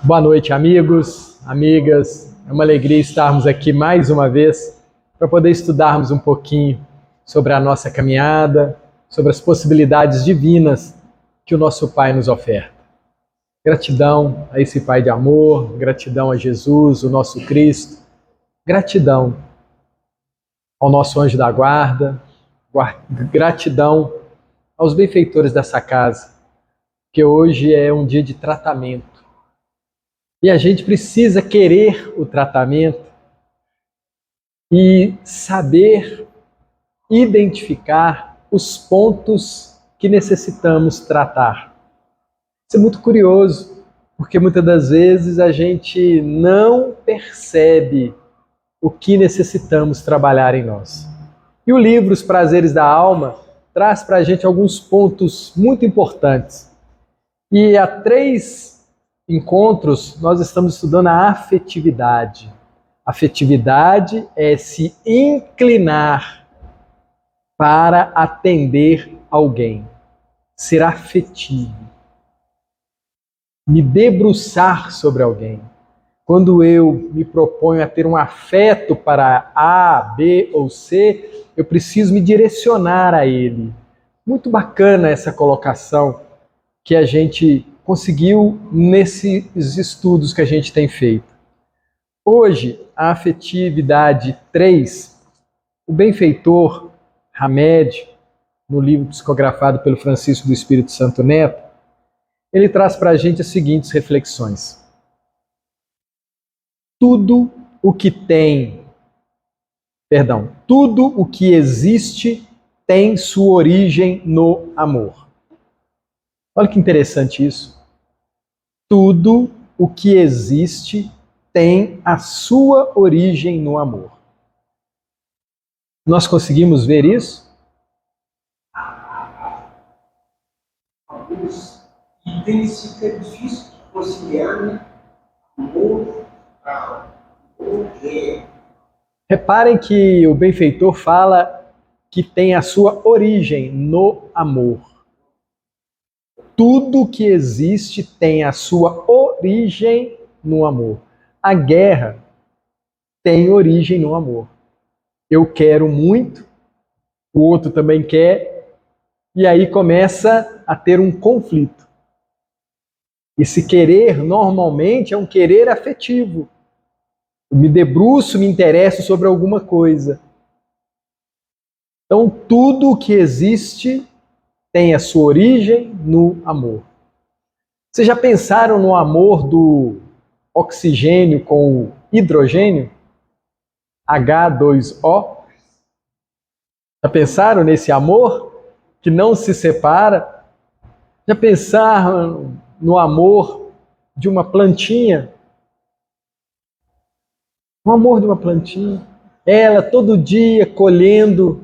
Boa noite, amigos, amigas. É uma alegria estarmos aqui mais uma vez para poder estudarmos um pouquinho sobre a nossa caminhada, sobre as possibilidades divinas que o nosso Pai nos oferta. Gratidão a esse Pai de amor, gratidão a Jesus, o nosso Cristo, gratidão ao nosso anjo da guarda, gratidão aos benfeitores dessa casa, que hoje é um dia de tratamento. E a gente precisa querer o tratamento e saber identificar os pontos que necessitamos tratar. Isso é muito curioso, porque muitas das vezes a gente não percebe o que necessitamos trabalhar em nós. E o livro Os Prazeres da Alma traz para a gente alguns pontos muito importantes. E há 3 encontros nós estamos estudando a afetividade. Afetividade é se inclinar para atender alguém, ser afetivo, me debruçar sobre alguém. Quando eu me proponho a ter um afeto para A, B ou C, eu preciso me direcionar a ele. Muito bacana essa colocação que a gente conseguiu nesses estudos que a gente tem feito. Hoje, a afetividade 3, o benfeitor Hamed, no livro psicografado pelo Francisco do Espírito Santo Neto, ele traz para a gente as seguintes reflexões. Tudo o que existe tem sua origem no amor. Olha que interessante isso. Tudo o que existe tem a sua origem no amor. Nós conseguimos ver isso? Alguns itens fica difícil de conciliar, né? Amor, Reparem que o benfeitor fala que tem a sua origem no amor. Tudo que existe tem a sua origem no amor. A guerra tem origem no amor. Eu quero muito, o outro também quer, e aí começa a ter um conflito. Esse querer, normalmente, é um querer afetivo. Eu me debruço, me interesso sobre alguma coisa. Então, tudo o que existe tem a sua origem no amor. Vocês já pensaram no amor do oxigênio com o hidrogênio? H2O? Já pensaram nesse amor que não se separa? Já pensaram no amor de uma plantinha? O amor de uma plantinha. Ela todo dia colhendo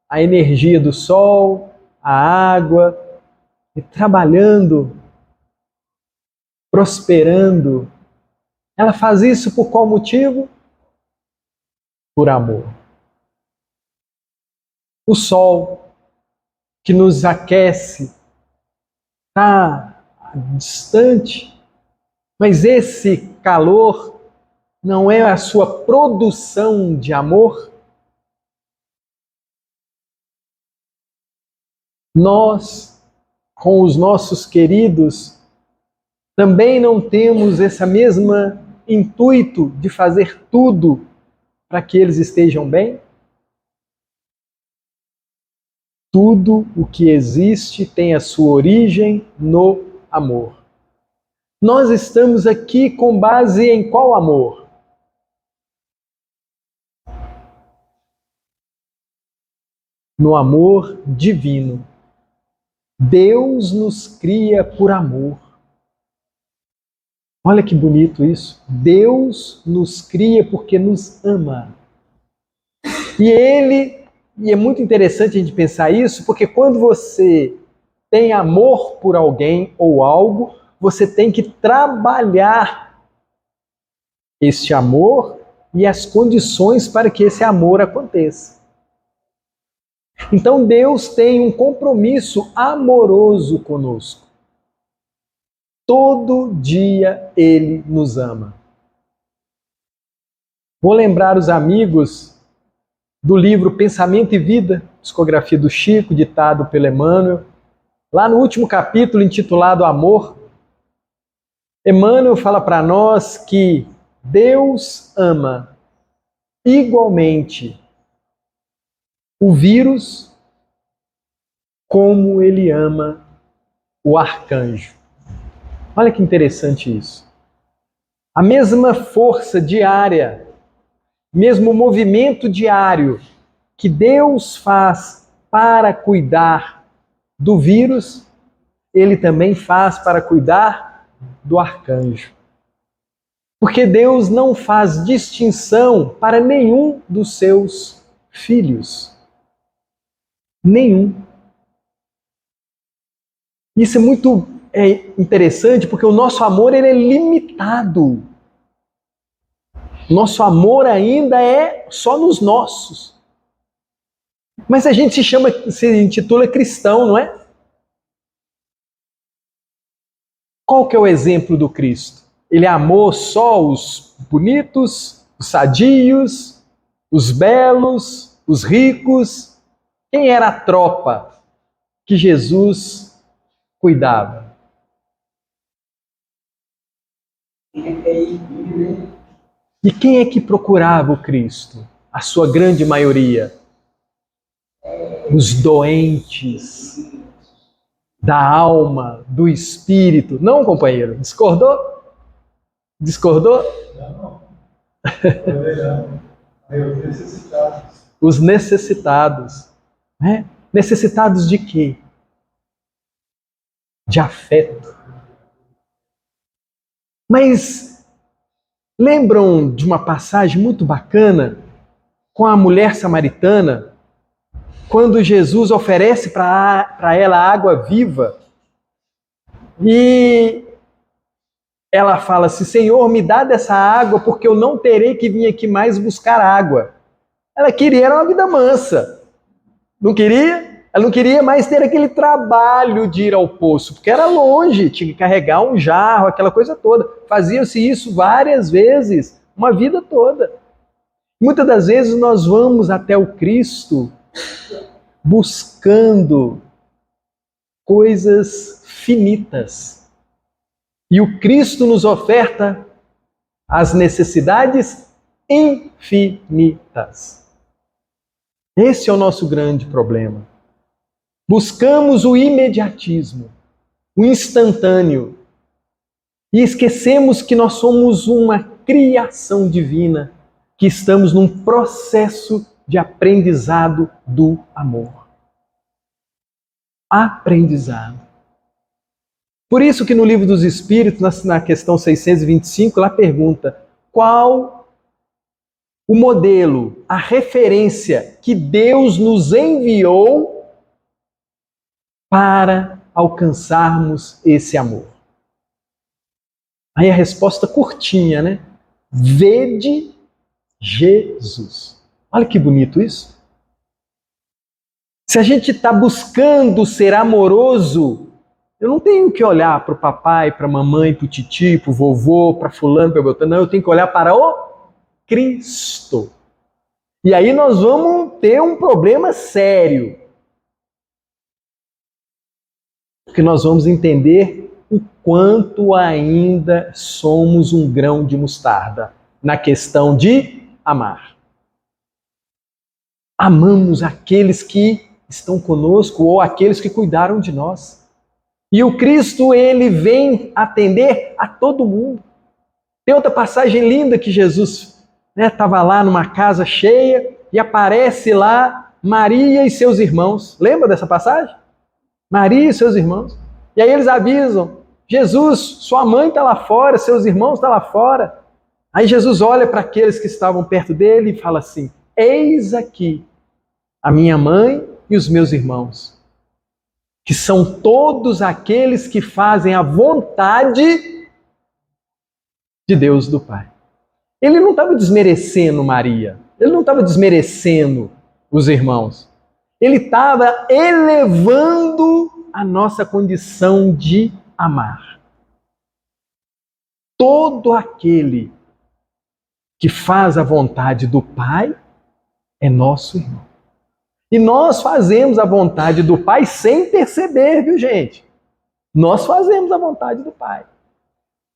a energia do sol, a água, e trabalhando, prosperando. Ela faz isso por qual motivo? Por amor. O sol que nos aquece está distante, mas esse calor não é a sua produção de amor? Nós, com os nossos queridos, também não temos esse mesmo intuito de fazer tudo para que eles estejam bem? Tudo o que existe tem a sua origem no amor. Nós estamos aqui com base em qual amor? No amor divino. Deus nos cria por amor. Olha que bonito isso. Deus nos cria porque nos ama. E é muito interessante a gente pensar isso, porque quando você tem amor por alguém ou algo, você tem que trabalhar este amor e as condições para que esse amor aconteça. Então Deus tem um compromisso amoroso conosco. todo dia Ele nos ama. Vou lembrar os amigos do livro Pensamento e Vida, psicografia do Chico, ditado pelo Emmanuel. Lá no último capítulo, intitulado Amor, Emmanuel fala para nós que Deus ama igualmente o vírus como Ele ama o arcanjo. Olha que interessante isso. A mesma força diária, mesmo movimento diário que Deus faz para cuidar do vírus, Ele também faz para cuidar do arcanjo. Porque Deus não faz distinção para nenhum dos seus filhos. Nenhum. Isso é muito interessante porque o nosso amor ele é limitado. Nosso amor ainda é só nos nossos. Mas a gente se intitula cristão, não é? Qual que é o exemplo do Cristo? Ele amou só os bonitos, os sadios, os belos, os ricos. Quem era a tropa que Jesus cuidava? E quem é que procurava o Cristo? A sua grande maioria. Os doentes da alma, do espírito. Não, companheiro? Discordou? Discordou? Não. Necessitados. Os necessitados. Né? Necessitados de quê? De afeto. Mas lembram de uma passagem muito bacana com a mulher samaritana, quando Jesus oferece para ela água viva e ela fala assim: Senhor, me dá dessa água porque eu não terei que vir aqui mais buscar água. Ela queria uma vida mansa. Não queria? Ela não queria mais ter aquele trabalho de ir ao poço, porque era longe, tinha que carregar um jarro, aquela coisa toda. Fazia-se isso várias vezes, uma vida toda. Muitas das vezes nós vamos até o Cristo buscando coisas finitas. E o Cristo nos oferta as necessidades infinitas. Esse é o nosso grande problema. Buscamos o imediatismo, o instantâneo, e esquecemos que nós somos uma criação divina, que estamos num processo de aprendizado do amor. Aprendizado. Por isso que no Livro dos Espíritos, na questão 625, lá pergunta: qual o modelo, a referência que Deus nos enviou para alcançarmos esse amor? Aí a resposta curtinha, né? Vede Jesus. Olha que bonito isso. Se a gente está buscando ser amoroso, eu não tenho que olhar para o papai, para a mamãe, para o titio, para o vovô, para fulano, para beltrano. Não, eu tenho que olhar para o Cristo. E aí nós vamos ter um problema sério. Porque nós vamos entender o quanto ainda somos um grão de mostarda na questão de amar. Amamos aqueles que estão conosco ou aqueles que cuidaram de nós. E o Cristo, ele vem atender a todo mundo. Tem outra passagem linda que Jesus estava lá numa casa cheia e aparece lá Maria e seus irmãos. Lembra dessa passagem? Maria e seus irmãos. E aí eles avisam: Jesus, sua mãe está lá fora, seus irmãos estão lá fora. Aí Jesus olha para aqueles que estavam perto dele e fala assim: eis aqui a minha mãe e os meus irmãos, que são todos aqueles que fazem a vontade de Deus do Pai. Ele não estava desmerecendo Maria, ele não estava desmerecendo os irmãos. Ele estava elevando a nossa condição de amar. todo aquele que faz a vontade do Pai é nosso irmão. E nós fazemos a vontade do Pai sem perceber, viu, gente? Nós fazemos a vontade do Pai.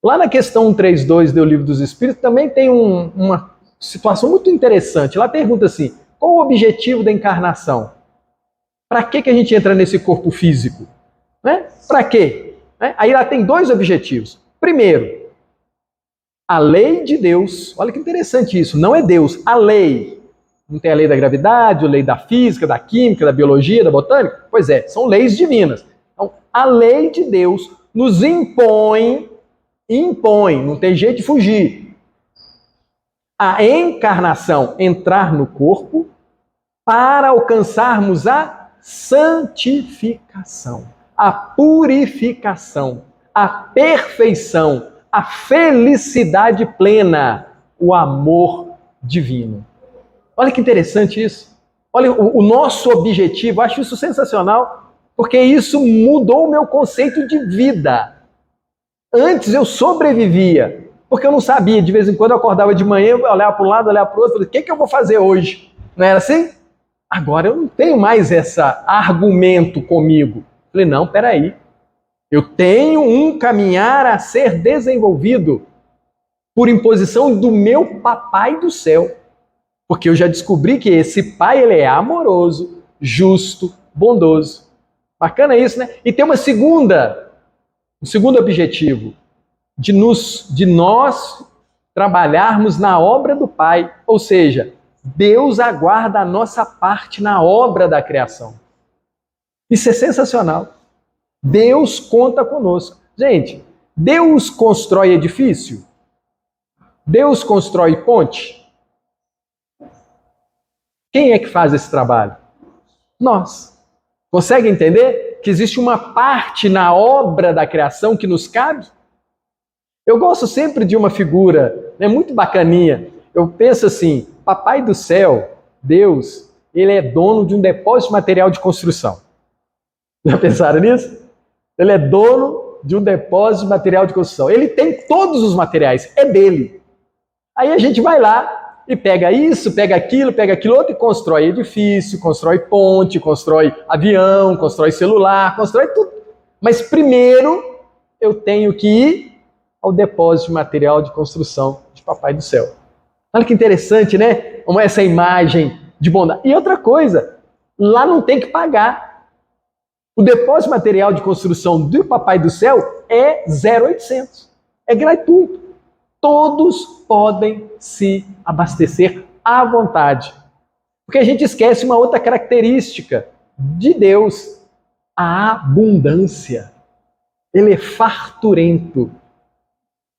Lá na questão 132 do Livro dos Espíritos também tem uma situação muito interessante. Lá pergunta assim, qual o objetivo da encarnação? Para que a gente entra nesse corpo físico? Né? Para quê? Né? Aí lá tem dois objetivos. Primeiro, a lei de Deus. Olha que interessante isso. Não é Deus, a lei. Não tem a lei da gravidade, a lei da física, da química, da biologia, da botânica? Pois é, são leis divinas. Então, a lei de Deus nos impõe, não tem jeito de fugir. A encarnação, entrar no corpo para alcançarmos a santificação, a purificação, a perfeição, a felicidade plena, o amor divino. Olha que interessante isso. Olha o nosso objetivo, acho isso sensacional, porque isso mudou o meu conceito de vida. Antes eu sobrevivia, porque eu não sabia, de vez em quando eu acordava de manhã, eu olhava para um lado, olhava para o outro, falei, o que eu vou fazer hoje? Não era assim? Agora eu não tenho mais esse argumento comigo. Falei, não, peraí. Eu tenho um caminhar a ser desenvolvido por imposição do meu papai do céu. Porque eu já descobri que esse pai, ele é amoroso, justo, bondoso. Bacana isso, né? E tem um segundo objetivo, de nós trabalharmos na obra do Pai. Ou seja, Deus aguarda a nossa parte na obra da criação. Isso é sensacional. Deus conta conosco. Gente, Deus constrói edifício? Deus constrói ponte? Quem é que faz esse trabalho? Nós. Consegue entender que existe uma parte na obra da criação que nos cabe? Eu gosto sempre de uma figura, muito bacaninha. Eu penso assim, Papai do Céu, Deus, ele é dono de um depósito de material de construção. Já pensaram nisso? Ele é dono de um depósito de material de construção. Ele tem todos os materiais, é dele. Aí a gente vai lá e pega isso, pega aquilo outro e constrói edifício, constrói ponte, constrói avião, constrói celular, constrói tudo. Mas primeiro eu tenho que ir ao depósito de material de construção de Papai do Céu. Olha que interessante, né? Essa imagem de bondade. E outra coisa, lá não tem que pagar. O depósito de material de construção do Papai do Céu é 0,800. É gratuito. Todos podem se abastecer à vontade. Porque a gente esquece uma outra característica de Deus, a abundância. Ele é farturento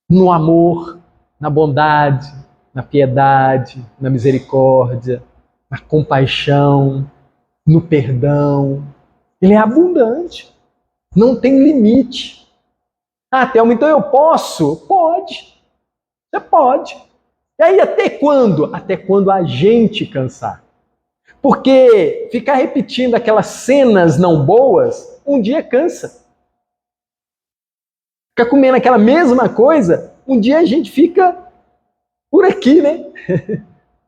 no amor, na bondade, na piedade, na misericórdia, na compaixão, no perdão. Ele é abundante, não tem limite. Ah, Thelma, então eu posso? Pode. Você pode. E aí até quando? Até quando a gente cansar. Porque ficar repetindo aquelas cenas não boas, um dia cansa. Ficar comendo aquela mesma coisa, um dia a gente fica por aqui, né?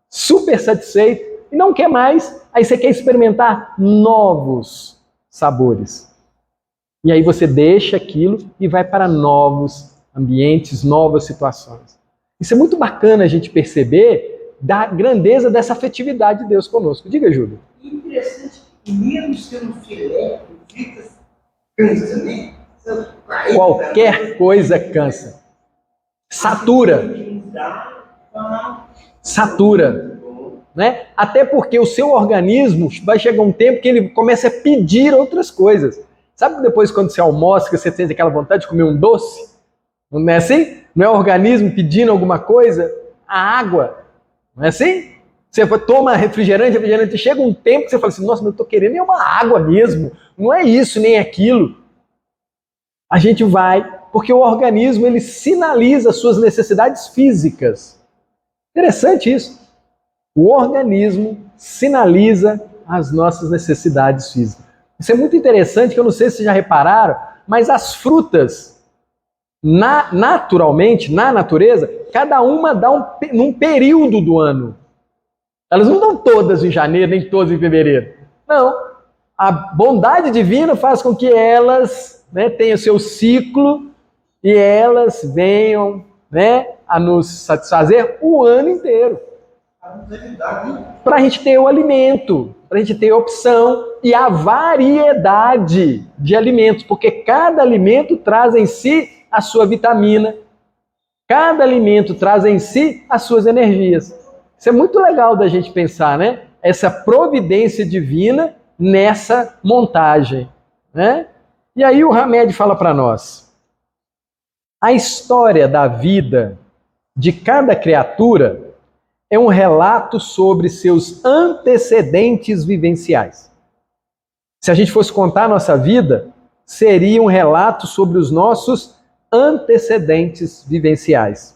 Super satisfeito e não quer mais. Aí você quer experimentar novos sabores. E aí você deixa aquilo e vai para novos ambientes, novas situações. Isso é muito bacana a gente perceber da grandeza dessa afetividade de Deus conosco. Diga, Júlio. Interessante, mesmo sendo filé, fritas, cansa, né? Qualquer coisa cansa. Satura. Satura. Né? Até porque o seu organismo vai chegar um tempo que ele começa a pedir outras coisas. Sabe depois quando você almoça, que você sente aquela vontade de comer um doce? Não é assim? Não é o organismo pedindo alguma coisa? A água. Não é assim? Você toma refrigerante, chega um tempo que você fala assim, nossa, mas eu estou querendo é uma água mesmo. Não é isso, nem aquilo. A gente vai, porque o organismo ele sinaliza suas necessidades físicas. Interessante isso. O organismo sinaliza as nossas necessidades físicas. Isso é muito interessante, que eu não sei se vocês já repararam, mas as frutas, naturalmente, na natureza, cada uma dá num período do ano. Elas não dão todas em janeiro, nem todas em fevereiro. Não. A bondade divina faz com que elas, né, tenham seu ciclo e elas venham, né, a nos satisfazer o ano inteiro. Para a gente ter o alimento, para a gente ter a opção e a variedade de alimentos, porque cada alimento traz em si a sua vitamina, cada alimento traz em si as suas energias. Isso é muito legal da gente pensar, né? Essa providência divina nessa montagem, né? E aí o Hamed fala para nós: a história da vida de cada criatura é um relato sobre seus antecedentes vivenciais. Se a gente fosse contar a nossa vida, seria um relato sobre os nossos antecedentes vivenciais.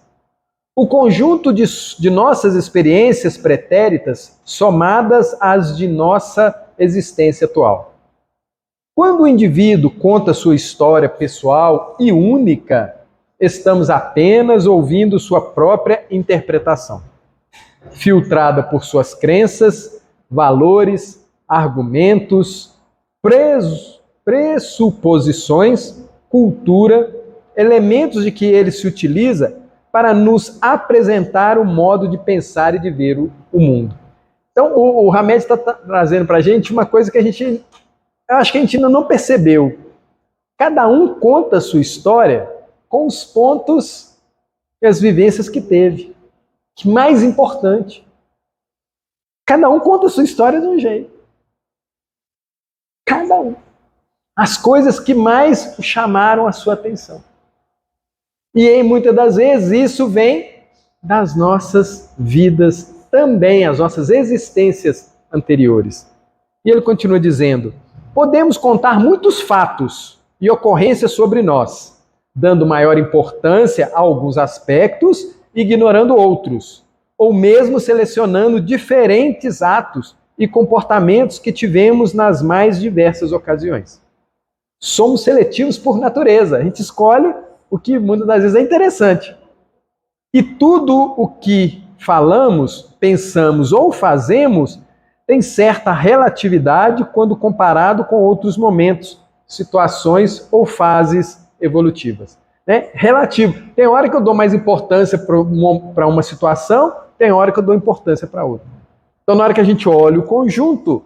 O conjunto de nossas experiências pretéritas somadas às de nossa existência atual. Quando o indivíduo conta sua história pessoal e única, estamos apenas ouvindo sua própria interpretação, filtrada por suas crenças, valores, argumentos, pressuposições, cultura, elementos de que ele se utiliza para nos apresentar o modo de pensar e de ver o mundo. Então, o Hamed está trazendo para a gente uma coisa que eu acho que a gente ainda não percebeu. Cada um conta a sua história com os pontos e as vivências que teve. Que mais importante. Cada um conta a sua história de um jeito. Cada um. As coisas que mais chamaram a sua atenção. E em muitas das vezes isso vem das nossas vidas também, as nossas existências anteriores. E ele continua dizendo: podemos contar muitos fatos e ocorrências sobre nós, dando maior importância a alguns aspectos, ignorando outros, ou mesmo selecionando diferentes atos e comportamentos que tivemos nas mais diversas ocasiões. Somos seletivos por natureza, a gente escolhe o que muitas das vezes é interessante. E tudo o que falamos, pensamos ou fazemos tem certa relatividade quando comparado com outros momentos, situações ou fases evolutivas. Né? Relativo. Tem hora que eu dou mais importância para uma situação, tem hora que eu dou importância para outra. Então, na hora que a gente olha o conjunto,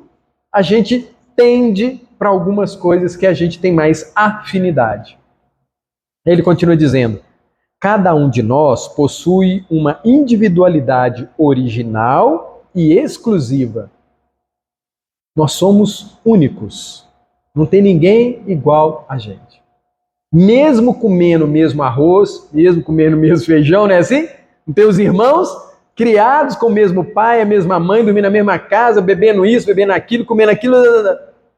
a gente tende para algumas coisas que a gente tem mais afinidade. Ele continua dizendo: cada um de nós possui uma individualidade original e exclusiva. Nós somos únicos. Não tem ninguém igual a gente. Mesmo comendo o mesmo arroz, mesmo comendo o mesmo feijão, não é assim? Não tem os irmãos criados com o mesmo pai, a mesma mãe, dormindo na mesma casa, bebendo isso, bebendo aquilo, comendo aquilo.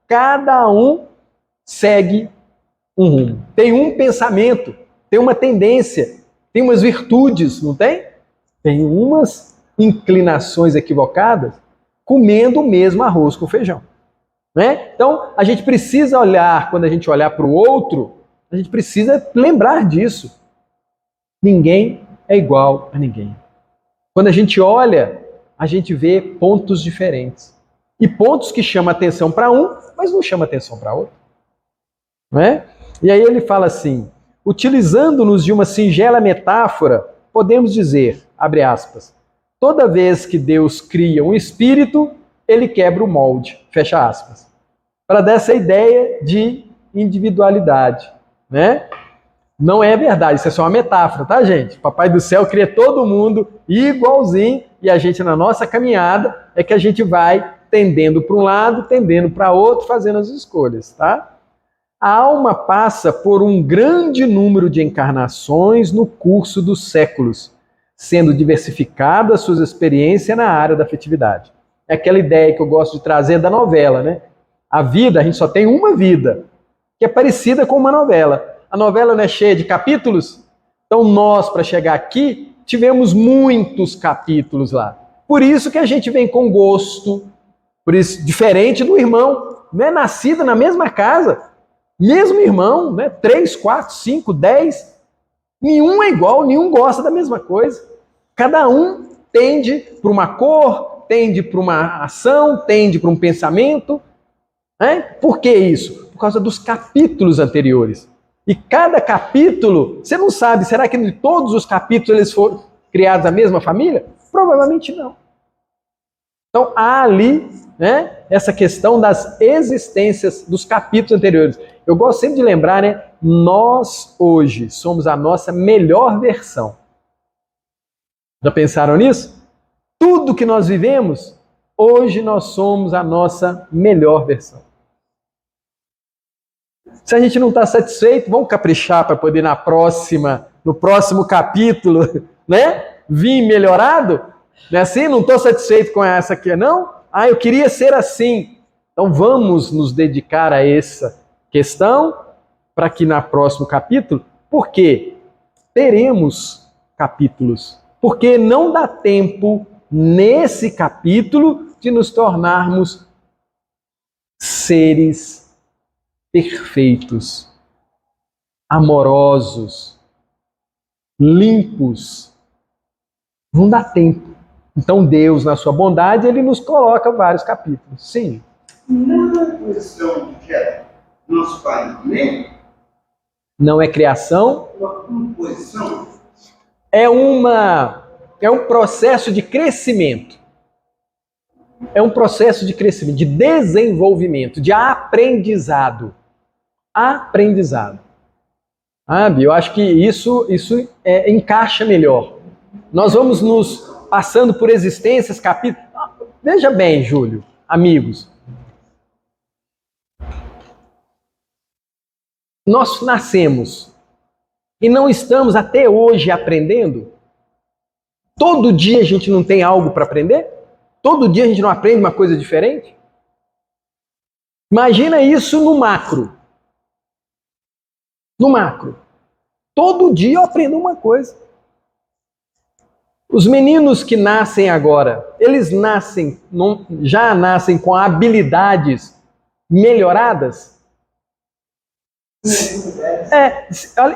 Cada um segue um rumo. Tem um pensamento, tem uma tendência, tem umas virtudes, não tem? Tem umas inclinações equivocadas comendo o mesmo arroz com feijão. Né? Então, a gente precisa olhar, quando a gente olhar para o outro, a gente precisa lembrar disso. Ninguém é igual a ninguém. Quando a gente olha, a gente vê pontos diferentes. E pontos que chamam atenção para um, mas não chamam atenção para outro. Não é? E aí ele fala assim: utilizando-nos de uma singela metáfora, podemos dizer, abre aspas, toda vez que Deus cria um espírito, ele quebra o molde, fecha aspas. Para dar essa ideia de individualidade, né? Não é verdade, isso é só uma metáfora, tá, gente? Papai do céu cria todo mundo igualzinho e a gente, na nossa caminhada, é que a gente vai tendendo para um lado, tendendo para outro, fazendo as escolhas, tá? A alma passa por um grande número de encarnações no curso dos séculos, sendo diversificadas suas experiências na área da afetividade. É aquela ideia que eu gosto de trazer da novela, né? A vida, a gente só tem uma vida, que é parecida com uma novela. A novela não é cheia de capítulos? Então nós, para chegar aqui, tivemos muitos capítulos lá. Por isso que a gente vem com gosto, por isso, diferente do irmão, não é nascido na mesma casa, mesmo irmão, né? 3, 4, 5, 10, Nenhum é igual, nenhum gosta da mesma coisa. Cada um tende para uma cor, tende para uma ação, tende para um pensamento. Né? Por que isso? Por causa dos capítulos anteriores. E cada capítulo, você não sabe, será que de todos os capítulos eles foram criados da mesma família? Provavelmente não. Então há ali, né, essa questão das existências dos capítulos anteriores. Eu gosto sempre de lembrar, né, nós hoje somos a nossa melhor versão. Já pensaram nisso? Tudo que nós vivemos, hoje nós somos a nossa melhor versão. Se a gente não está satisfeito, vamos caprichar para poder no próximo capítulo, né, vir melhorado? Não é assim? Não estou satisfeito com essa aqui, não? Ah, eu queria ser assim. Então vamos nos dedicar a essa questão para que no próximo capítulo, porque teremos capítulos, porque não dá tempo nesse capítulo de nos tornarmos seres perfeitos, amorosos, limpos. Não dá tempo. Então Deus, na sua bondade, Ele nos coloca vários capítulos. Sim. Na questão de queda, nosso Pai também, Não é criação, uma composição, é um processo de crescimento. É um processo de crescimento, de desenvolvimento, de aprendizado. Aprendizado. Sabe? Eu acho que isso encaixa melhor. Nós vamos nos passando por existências, capítulos. Veja bem, Júlio, amigos. Nós nascemos e não estamos até hoje aprendendo? Todo dia a gente não tem algo para aprender? Todo dia a gente não aprende uma coisa diferente? Imagina isso no macro. No macro. Todo dia eu aprendo uma coisa. Os meninos que nascem agora, eles já nascem com habilidades melhoradas?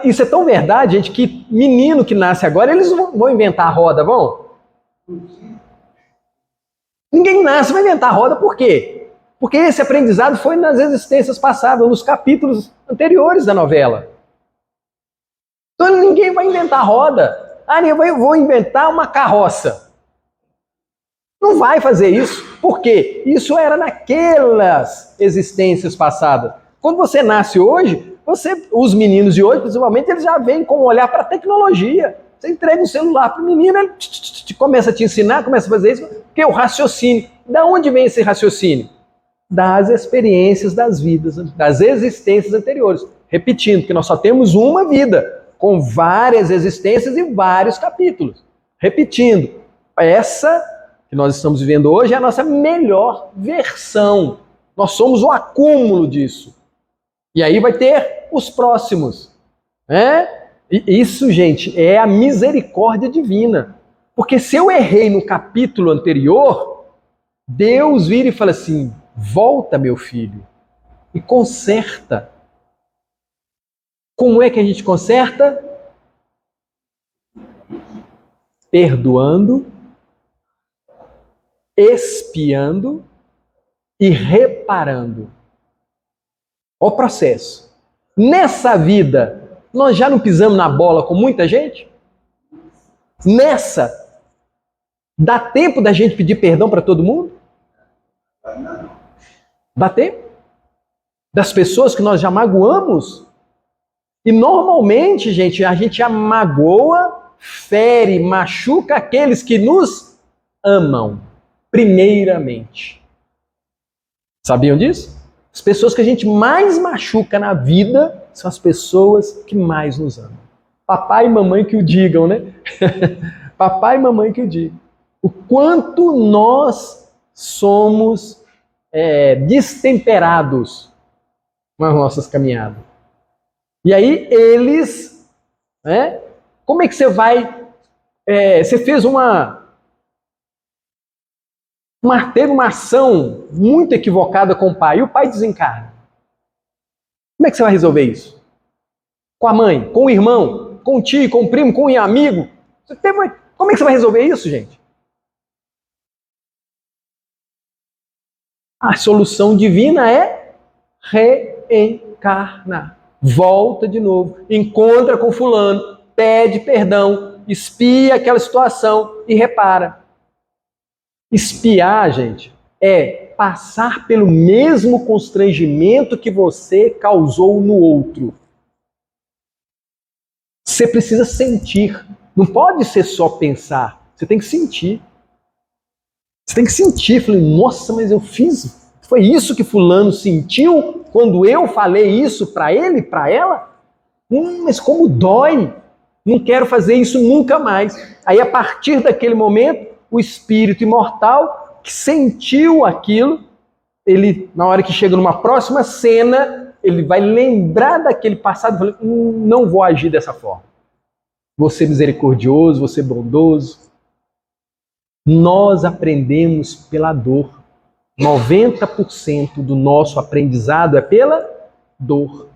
Isso é tão verdade, gente, que menino que nasce agora, eles vão inventar a roda, vão? Ninguém nasce e vai inventar a roda, por quê? Porque esse aprendizado foi nas existências passadas, nos capítulos anteriores da novela. Então ninguém vai inventar a roda. Ah, eu vou inventar uma carroça. Não vai fazer isso. Por quê? Isso era naquelas existências passadas. Quando você nasce hoje, os meninos de hoje, principalmente, eles já vêm com um olhar para a tecnologia. Você entrega um celular para o menino, ele começa a te ensinar, começa a fazer isso, porque o raciocínio. Da onde vem esse raciocínio? Das experiências das vidas, das existências anteriores. Repetindo, que nós só temos uma vida, com várias existências e vários capítulos. Repetindo, essa que nós estamos vivendo hoje é a nossa melhor versão. Nós somos o acúmulo disso. E aí vai ter os próximos. Né? E isso, gente, é a misericórdia divina. Porque se eu errei no capítulo anterior, Deus vira e fala assim, volta, meu filho, e conserta. Como é que a gente conserta? Perdoando, expiando e reparando. Olha o processo. Nessa vida, nós já não pisamos na bola com muita gente? Nessa, dá tempo da gente pedir perdão para todo mundo? Dá tempo? Das pessoas que nós já magoamos? E normalmente, gente, a gente magoa, fere, machuca aqueles que nos amam, primeiramente. Sabiam disso? As pessoas que a gente mais machuca na vida são as pessoas que mais nos amam. Papai e mamãe que o digam, né? Papai e mamãe que o digam. O quanto nós somos destemperados nas nossas caminhadas. E aí eles, né? Como é que você vai? Você fez teve uma ação muito equivocada com o pai, e o pai desencarna. Como é que você vai resolver isso? Com a mãe, com o irmão, com um tio, com um primo, com um amigo. Como é que você vai resolver isso, gente? A solução divina é reencarnar. Volta de novo, encontra com fulano, pede perdão, espia aquela situação e repara. Espiar, gente, é passar pelo mesmo constrangimento que você causou no outro. Você precisa sentir. Não pode ser só pensar. Você tem que sentir. Você tem que sentir. Falei, nossa, mas eu fiz. Foi isso que fulano sentiu quando eu falei isso para ele, para ela? Mas como dói. Não quero fazer isso nunca mais. Aí, a partir daquele momento, o espírito imortal que sentiu aquilo, ele, na hora que chega numa próxima cena, ele vai lembrar daquele passado e falar, não vou agir dessa forma. Vou ser misericordioso, vou ser bondoso. Nós aprendemos pela dor. 90% do nosso aprendizado é pela dor.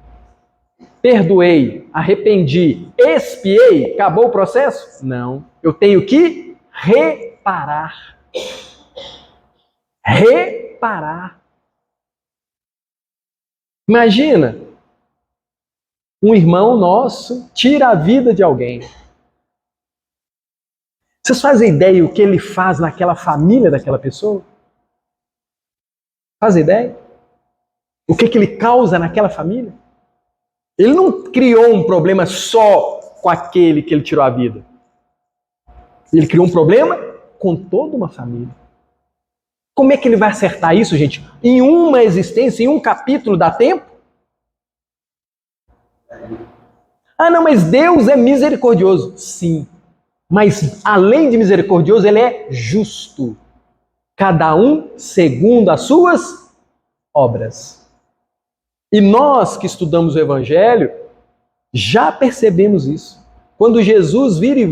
Perdoei, arrependi, expiei, acabou o processo? Não. Eu tenho que reparar. Reparar. Imagina, um irmão nosso tira a vida de alguém. Vocês fazem ideia o que ele faz naquela família daquela pessoa? Fazem ideia? O que ele causa naquela família? Ele não criou um problema só com aquele que ele tirou a vida. Ele criou um problema com toda uma família. Como é que ele vai acertar isso, gente? Em uma existência, em um capítulo, dá tempo? Ah, não, mas Deus é misericordioso. Sim, mas além de misericordioso, ele é justo. Cada um segundo as suas obras. E nós que estudamos o Evangelho, já percebemos isso. Quando Jesus vira e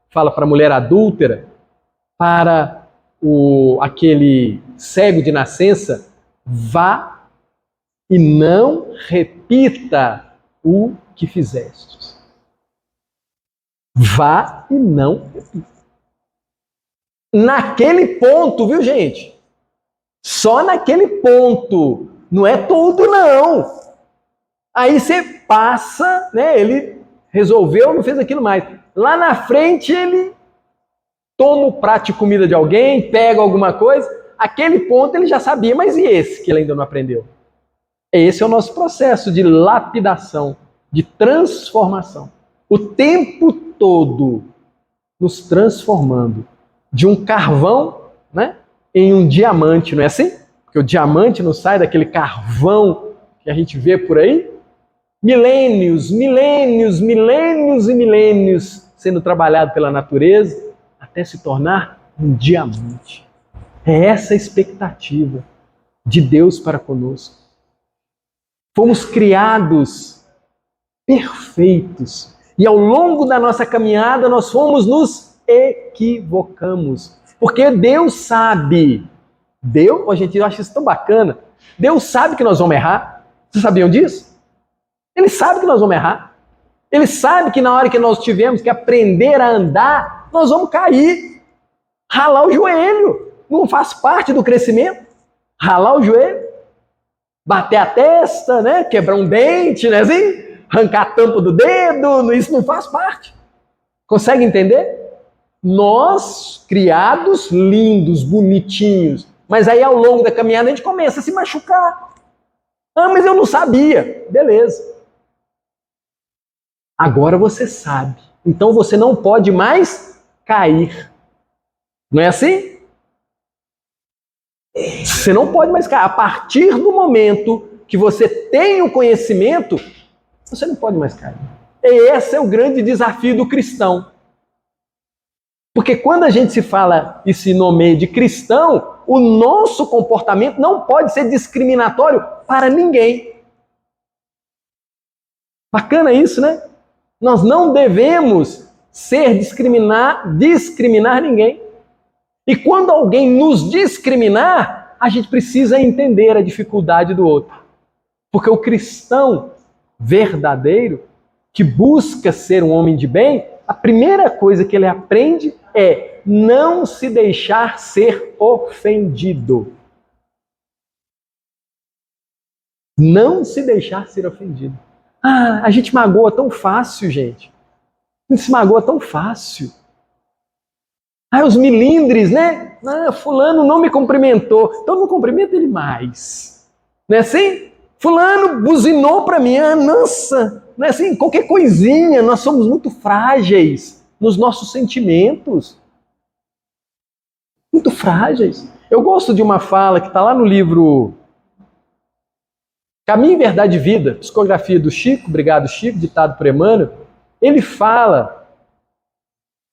fala para a mulher adúltera, para aquele cego de nascença, vá e não repita o que fizestes. Vá e não repita. Naquele ponto, viu, gente? Só naquele ponto. Não é tudo, não. Aí você passa, né? Ele resolveu, não fez aquilo mais. Lá na frente, ele toma o prato de comida de alguém, pega alguma coisa. Aquele ponto ele já sabia, mas e esse que ele ainda não aprendeu? Esse é o nosso processo de lapidação, de transformação. O tempo todo nos transformando de um carvão, né, em um diamante, não é assim? Porque o diamante não sai daquele carvão que a gente vê por aí. Milênios, milênios, milênios e milênios sendo trabalhado pela natureza até se tornar um diamante. É essa a expectativa de Deus para conosco. Fomos criados perfeitos e ao longo da nossa caminhada nós fomos nos equivocamos. Porque Deus sabe. Deus, gente, eu acho isso tão bacana. Deus sabe que nós vamos errar. Vocês sabiam disso? Ele sabe que nós vamos errar. Ele sabe que na hora que nós tivermos que aprender a andar, nós vamos cair. Ralar o joelho. Não faz parte do crescimento. Ralar o joelho. Bater a testa, né? Quebrar um dente, né? Assim? Arrancar a tampa do dedo. Isso não faz parte. Consegue entender? Nós, criados lindos, bonitinhos, mas aí ao longo da caminhada a gente começa a se machucar. Ah, mas eu não sabia. Beleza. Agora você sabe. Então você não pode mais cair. Não é assim? Você não pode mais cair. A partir do momento que você tem o conhecimento, você não pode mais cair. E esse é o grande desafio do cristão. Porque quando a gente se fala e se nomeia de cristão, o nosso comportamento não pode ser discriminatório para ninguém. Bacana isso, né? Nós não devemos discriminar ninguém. E quando alguém nos discriminar, a gente precisa entender a dificuldade do outro. Porque o cristão verdadeiro, que busca ser um homem de bem, a primeira coisa que ele aprende é não se deixar ser ofendido. Não se deixar ser ofendido. Ah, a gente magoa tão fácil, gente. A gente se magoa tão fácil. Ah, os milindres, né? Ah, fulano não me cumprimentou, então não cumprimenta ele mais. Não é assim? Fulano buzinou para mim, ah, nossa, não é assim? Qualquer coisinha, nós somos muito frágeis nos nossos sentimentos. Muito frágeis. Eu gosto de uma fala que está lá no livro Caminho, Verdade e Vida, psicografia do Chico, obrigado Chico, ditado por Emmanuel. Ele fala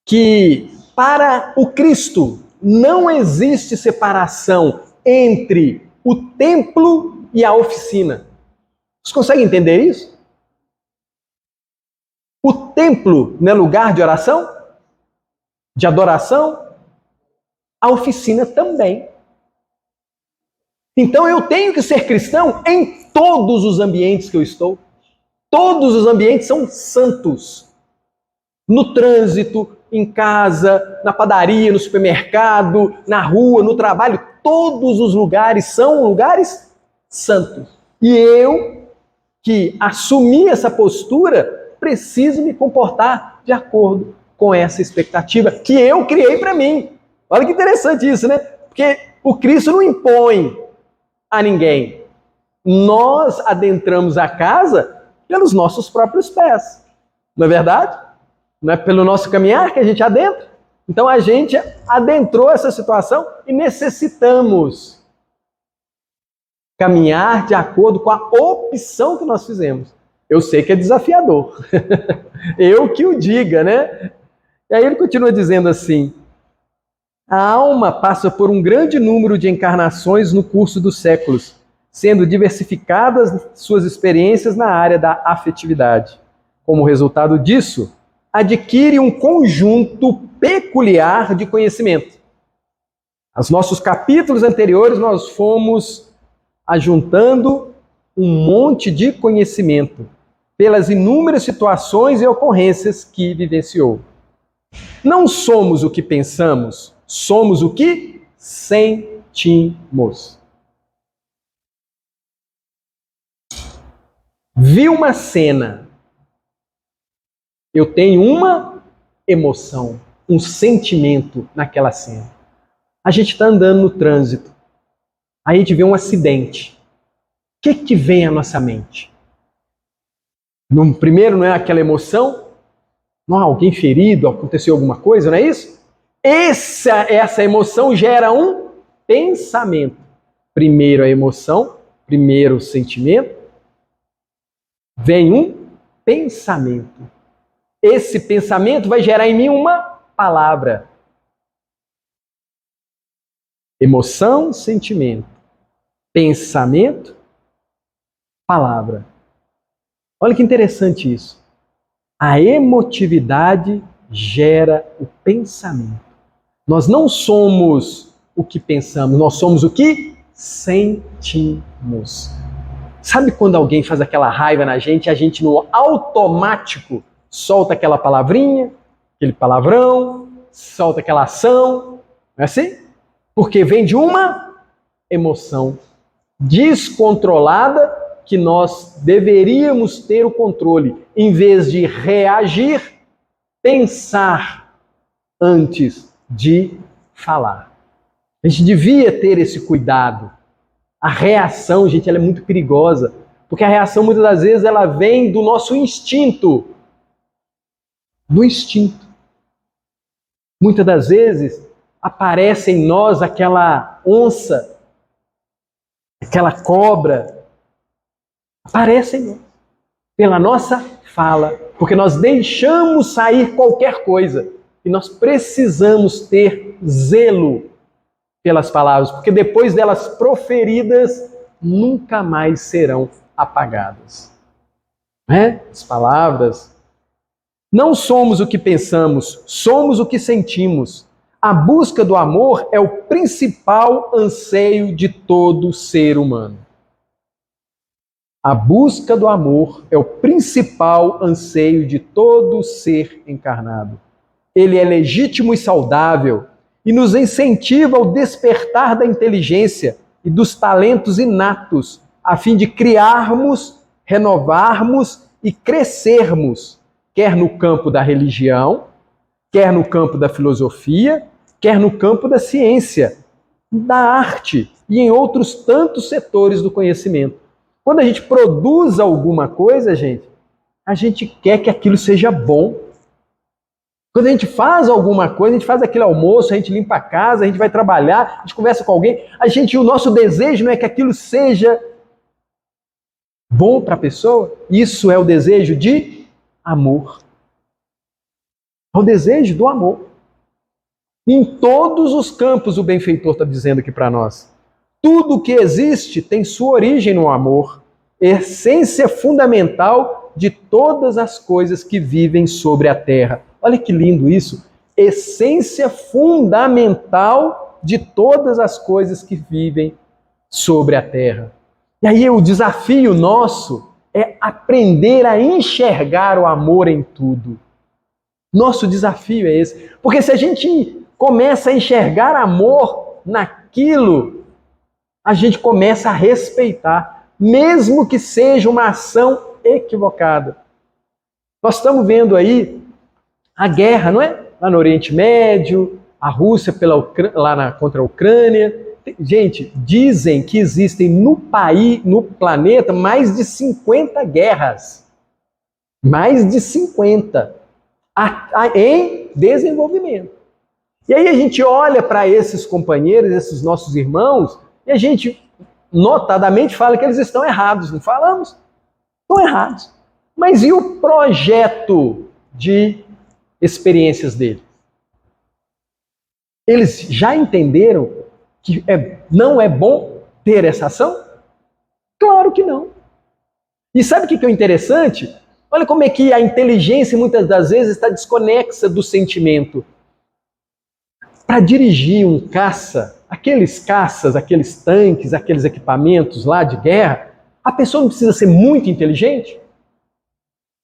que para o Cristo não existe separação entre o templo e a oficina. Vocês conseguem entender isso? O templo não é lugar de oração? De adoração? A oficina também. Então eu tenho que ser cristão em todos os ambientes que eu estou. Todos os ambientes são santos. No trânsito, em casa, na padaria, no supermercado, na rua, no trabalho, todos os lugares são lugares santos. E eu, que assumi essa postura, preciso me comportar de acordo com essa expectativa que eu criei para mim. Olha que interessante isso, né? Porque o Cristo não impõe a ninguém. Nós adentramos a casa pelos nossos próprios pés. Não é verdade? Não é pelo nosso caminhar que a gente adentra? Então a gente adentrou essa situação e necessitamos caminhar de acordo com a opção que nós fizemos. Eu sei que é desafiador. Eu que o diga, né? E aí ele continua dizendo assim: a alma passa por um grande número de encarnações no curso dos séculos, sendo diversificadas suas experiências na área da afetividade. Como resultado disso, adquire um conjunto peculiar de conhecimento. Nos nossos capítulos anteriores, nós fomos ajuntando um monte de conhecimento pelas inúmeras situações e ocorrências que vivenciou. Não somos o que pensamos, somos o que sentimos. Vi uma cena. Eu tenho uma emoção, um sentimento naquela cena. A gente está andando no trânsito. A gente vê um acidente. O que vem à nossa mente? Primeiro, não é aquela emoção? Não, alguém ferido, aconteceu alguma coisa, não é isso? Essa emoção gera um pensamento. Primeiro a emoção, primeiro o sentimento, vem um pensamento. Esse pensamento vai gerar em mim uma palavra. Emoção, sentimento. Pensamento, palavra. Olha que interessante isso. A emotividade gera o pensamento. Nós não somos o que pensamos, nós somos o que sentimos. Sabe quando alguém faz aquela raiva na gente, a gente no automático solta aquela palavrinha, aquele palavrão, solta aquela ação, não é assim? Porque vem de uma emoção descontrolada que nós deveríamos ter o controle. Em vez de reagir, pensar antes de falar. A gente devia ter esse cuidado. A reação, gente, ela é muito perigosa, porque a reação muitas das vezes ela vem do nosso instinto. Do instinto. Muitas das vezes aparece em nós aquela onça, aquela cobra, aparece em nós, pela nossa fala, porque nós deixamos sair qualquer coisa e nós precisamos ter zelo pelas palavras, porque depois delas proferidas, nunca mais serão apagadas. As palavras. Não somos o que pensamos, somos o que sentimos. A busca do amor é o principal anseio de todo ser humano. A busca do amor é o principal anseio de todo ser encarnado. Ele é legítimo e saudável e nos incentiva ao despertar da inteligência e dos talentos inatos, a fim de criarmos, renovarmos e crescermos, quer no campo da religião, quer no campo da filosofia, quer no campo da ciência, da arte e em outros tantos setores do conhecimento. Quando a gente produz alguma coisa, a gente quer que aquilo seja bom. Quando a gente faz alguma coisa, a gente faz aquele almoço, a gente limpa a casa, a gente vai trabalhar, a gente conversa com alguém, o nosso desejo não é que aquilo seja bom para a pessoa. Isso é o desejo de amor. É o desejo do amor. Em todos os campos, o benfeitor está dizendo aqui para nós. Tudo que existe tem sua origem no amor, essência fundamental de todas as coisas que vivem sobre a terra. Olha que lindo isso! Essência fundamental de todas as coisas que vivem sobre a terra. E aí o desafio nosso é aprender a enxergar o amor em tudo. Nosso desafio é esse. Porque se a gente começa a enxergar amor naquilo, a gente começa a respeitar, mesmo que seja uma ação equivocada. Nós estamos vendo aí a guerra, não é? Lá no Oriente Médio, a Rússia contra a Ucrânia. Gente, dizem que existem no planeta, mais de 50 guerras. Mais de 50 em desenvolvimento. E aí a gente olha para esses companheiros, esses nossos irmãos, e a gente notadamente fala que eles estão errados, não falamos? Estão errados. Mas e o projeto de experiências deles? Eles já entenderam que não é bom ter essa ação? Claro que não. E sabe o que é o interessante? Olha como é que a inteligência muitas das vezes está desconexa do sentimento. Para dirigir um caça, aqueles caças, aqueles tanques, aqueles equipamentos lá de guerra, a pessoa não precisa ser muito inteligente?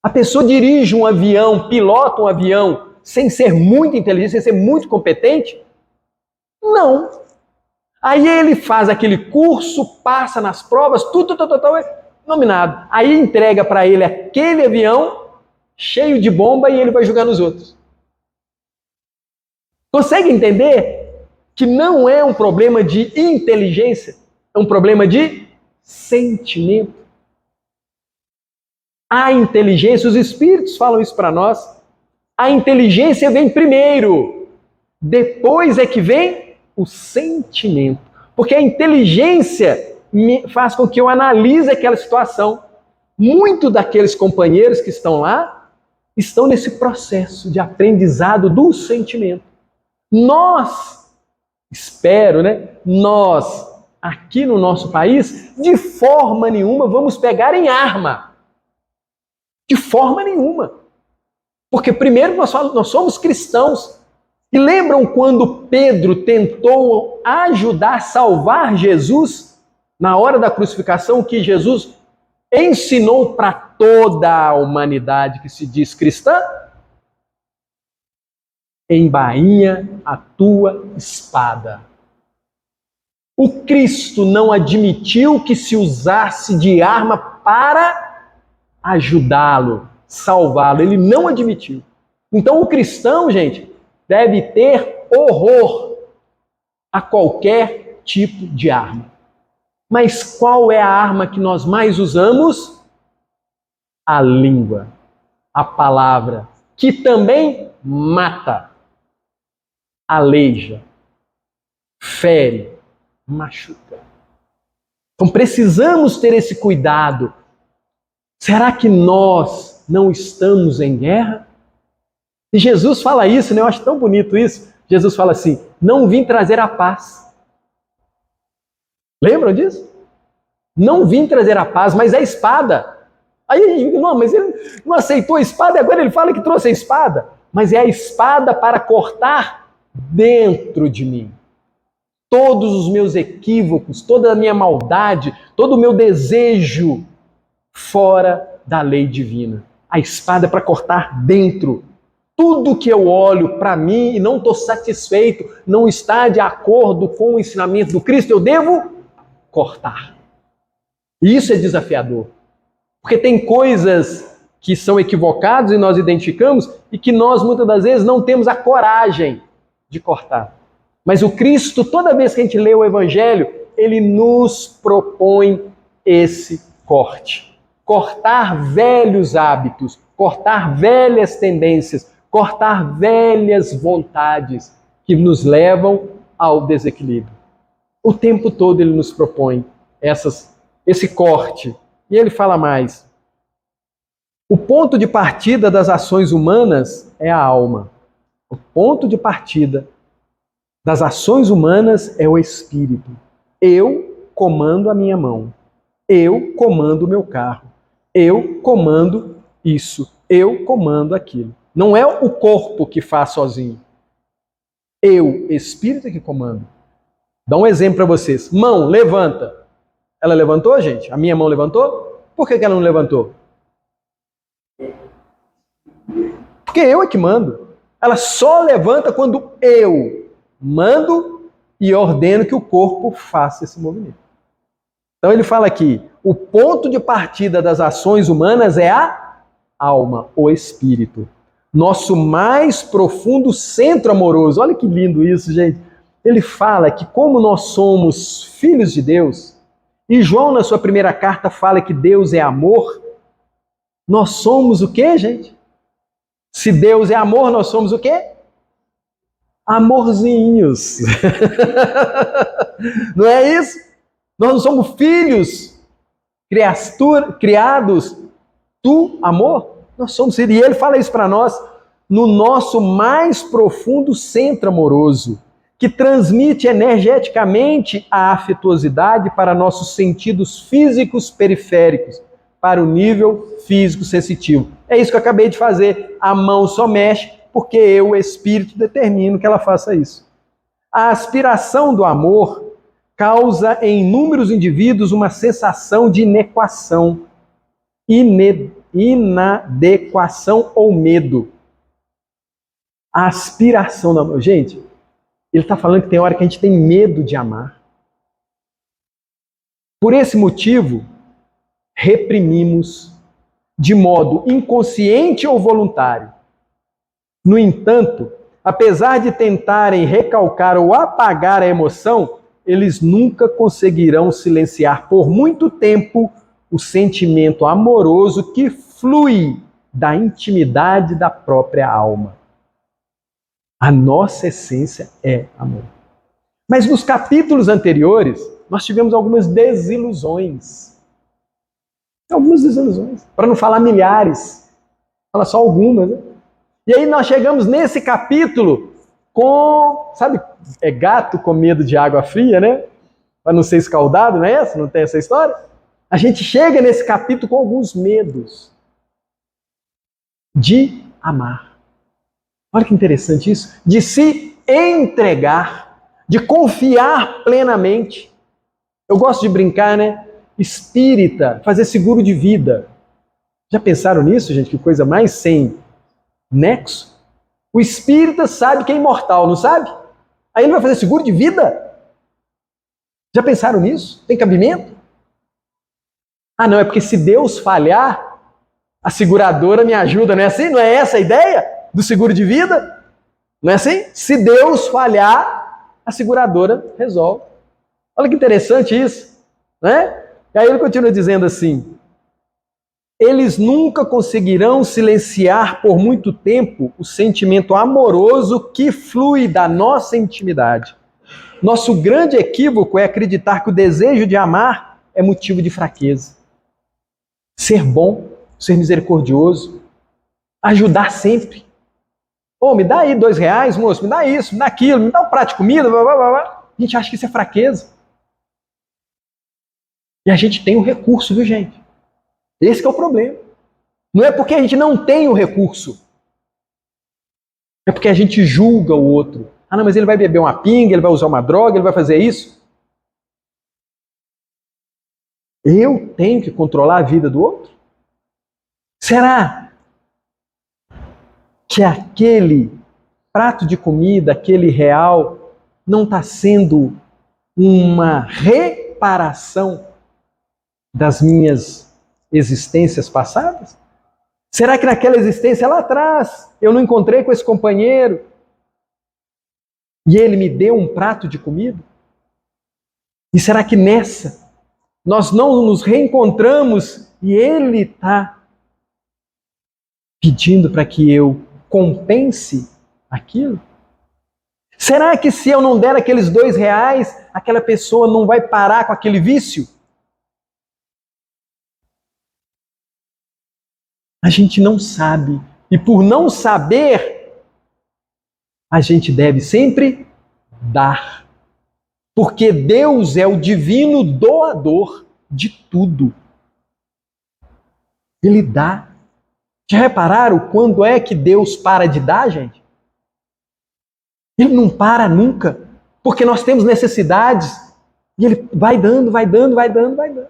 A pessoa dirige um avião, pilota um avião, sem ser muito inteligente, sem ser muito competente? Não. Aí ele faz aquele curso, passa nas provas, tudo é nominado. Aí entrega para ele aquele avião cheio de bomba e ele vai jogar nos outros. Consegue entender que não é um problema de inteligência, é um problema de sentimento? A inteligência, os espíritos falam isso para nós, a inteligência vem primeiro, depois é que vem o sentimento. Porque a inteligência faz com que eu analise aquela situação. Muitos daqueles companheiros que estão lá estão nesse processo de aprendizado do sentimento. Nós, espero, nós, aqui no nosso país, de forma nenhuma vamos pegar em arma. De forma nenhuma. Porque primeiro nós somos cristãos. E lembram quando Pedro tentou ajudar, salvar Jesus na hora da crucificação, que Jesus ensinou para toda a humanidade que se diz cristã? Embainha a tua espada. O Cristo não admitiu que se usasse de arma para ajudá-lo, salvá-lo. Ele não admitiu. Então o cristão, gente, deve ter horror a qualquer tipo de arma. Mas qual é a arma que nós mais usamos? A língua, a palavra, que também mata, aleija, fere, machuca. Então precisamos ter esse cuidado. Será que nós não estamos em guerra? E Jesus fala isso, Eu acho tão bonito isso. Jesus fala assim, não vim trazer a paz. Lembram disso? Não vim trazer a paz, mas a espada. Aí a gente diz, não, mas ele não aceitou a espada e agora ele fala que trouxe a espada. Mas é a espada para cortar dentro de mim todos os meus equívocos, toda a minha maldade, todo o meu desejo fora da lei divina. A espada é para cortar dentro. Tudo que eu olho para mim e não estou satisfeito, não está de acordo com o ensinamento do Cristo, eu devo cortar. E isso é desafiador. Porque tem coisas que são equivocadas e nós identificamos e que nós muitas das vezes não temos a coragem de cortar. Mas o Cristo, toda vez que a gente lê o Evangelho, ele nos propõe esse corte. Cortar velhos hábitos, cortar velhas tendências, cortar velhas vontades que nos levam ao desequilíbrio. O tempo todo ele nos propõe esse corte. E ele fala mais. O ponto de partida das ações humanas é a alma. O ponto de partida das ações humanas é o espírito. Eu comando a minha mão. Eu comando o meu carro. Eu comando isso. Eu comando aquilo. Não é o corpo que faz sozinho. Eu, espírito, é que comando. Dá um exemplo para vocês. Mão, levanta. Ela levantou, gente? A minha mão levantou? Por que ela não levantou? Porque eu é que mando. Ela só levanta quando eu mando e ordeno que o corpo faça esse movimento. Então ele fala aqui, o ponto de partida das ações humanas é a alma, o espírito. Nosso mais profundo centro amoroso. Olha que lindo isso, gente. Ele fala que como nós somos filhos de Deus, e João na sua primeira carta fala que Deus é amor, nós somos o quê, gente? Se Deus é amor, nós somos o quê? Amorzinhos. Não é isso? Nós não somos filhos criados do amor? Nós somos filhos. E ele fala isso para nós no nosso mais profundo centro amoroso, que transmite energeticamente a afetuosidade para nossos sentidos físicos periféricos, para o nível físico sensitivo. É isso que eu acabei de fazer. A mão só mexe porque eu, o espírito, determino que ela faça isso. A aspiração do amor causa em inúmeros indivíduos uma sensação de inadequação ou medo. A aspiração do amor. Gente, ele está falando que tem hora que a gente tem medo de amar. Por esse motivo, reprimimos de modo inconsciente ou voluntário. No entanto, apesar de tentarem recalcar ou apagar a emoção, eles nunca conseguirão silenciar por muito tempo o sentimento amoroso que flui da intimidade da própria alma. A nossa essência é amor. Mas nos capítulos anteriores, nós tivemos algumas desilusões. Algumas desilusões, para não falar milhares. Fala só algumas, né? E aí nós chegamos nesse capítulo com, sabe, gato com medo de água fria, né? Para não ser escaldado, não é essa? Não tem essa história? A gente chega nesse capítulo com alguns medos de amar. Olha que interessante isso. De se entregar, de confiar plenamente. Eu gosto de brincar, né? Espírita, fazer seguro de vida. Já pensaram nisso, gente? Que coisa mais sem nexo? O espírita sabe que é imortal, não sabe? Aí ele vai fazer seguro de vida? Já pensaram nisso? Tem cabimento? Ah, não, é porque se Deus falhar, a seguradora me ajuda, não é assim? Não é essa a ideia do seguro de vida? Não é assim? Se Deus falhar, a seguradora resolve. Olha que interessante isso, né? E aí ele continua dizendo assim, eles nunca conseguirão silenciar por muito tempo o sentimento amoroso que flui da nossa intimidade. Nosso grande equívoco é acreditar que o desejo de amar é motivo de fraqueza. Ser bom, ser misericordioso, ajudar sempre. Ô, me dá aí R$2, moço, me dá isso, me dá aquilo, me dá um prato de comida, blá, blá, blá, blá. A gente acha que isso é fraqueza. E a gente tem o recurso, viu, gente? Esse que é o problema. Não é porque a gente não tem o recurso. É porque a gente julga o outro. Ah, não, mas ele vai beber uma pinga, ele vai usar uma droga, ele vai fazer isso. Eu tenho que controlar a vida do outro? Será que aquele prato de comida, aquele real, não está sendo uma reparação das minhas existências passadas? Será que naquela existência lá atrás eu não encontrei com esse companheiro e ele me deu um prato de comida? E será que nessa nós não nos reencontramos e ele está pedindo para que eu compense aquilo? Será que se eu não der aqueles R$2, aquela pessoa não vai parar com aquele vício? A gente não sabe. E por não saber, a gente deve sempre dar. Porque Deus é o divino doador de tudo. Ele dá. Já repararam quando é que Deus para de dar, gente? Ele não para nunca. Porque nós temos necessidades. E Ele vai dando, vai dando, vai dando, vai dando.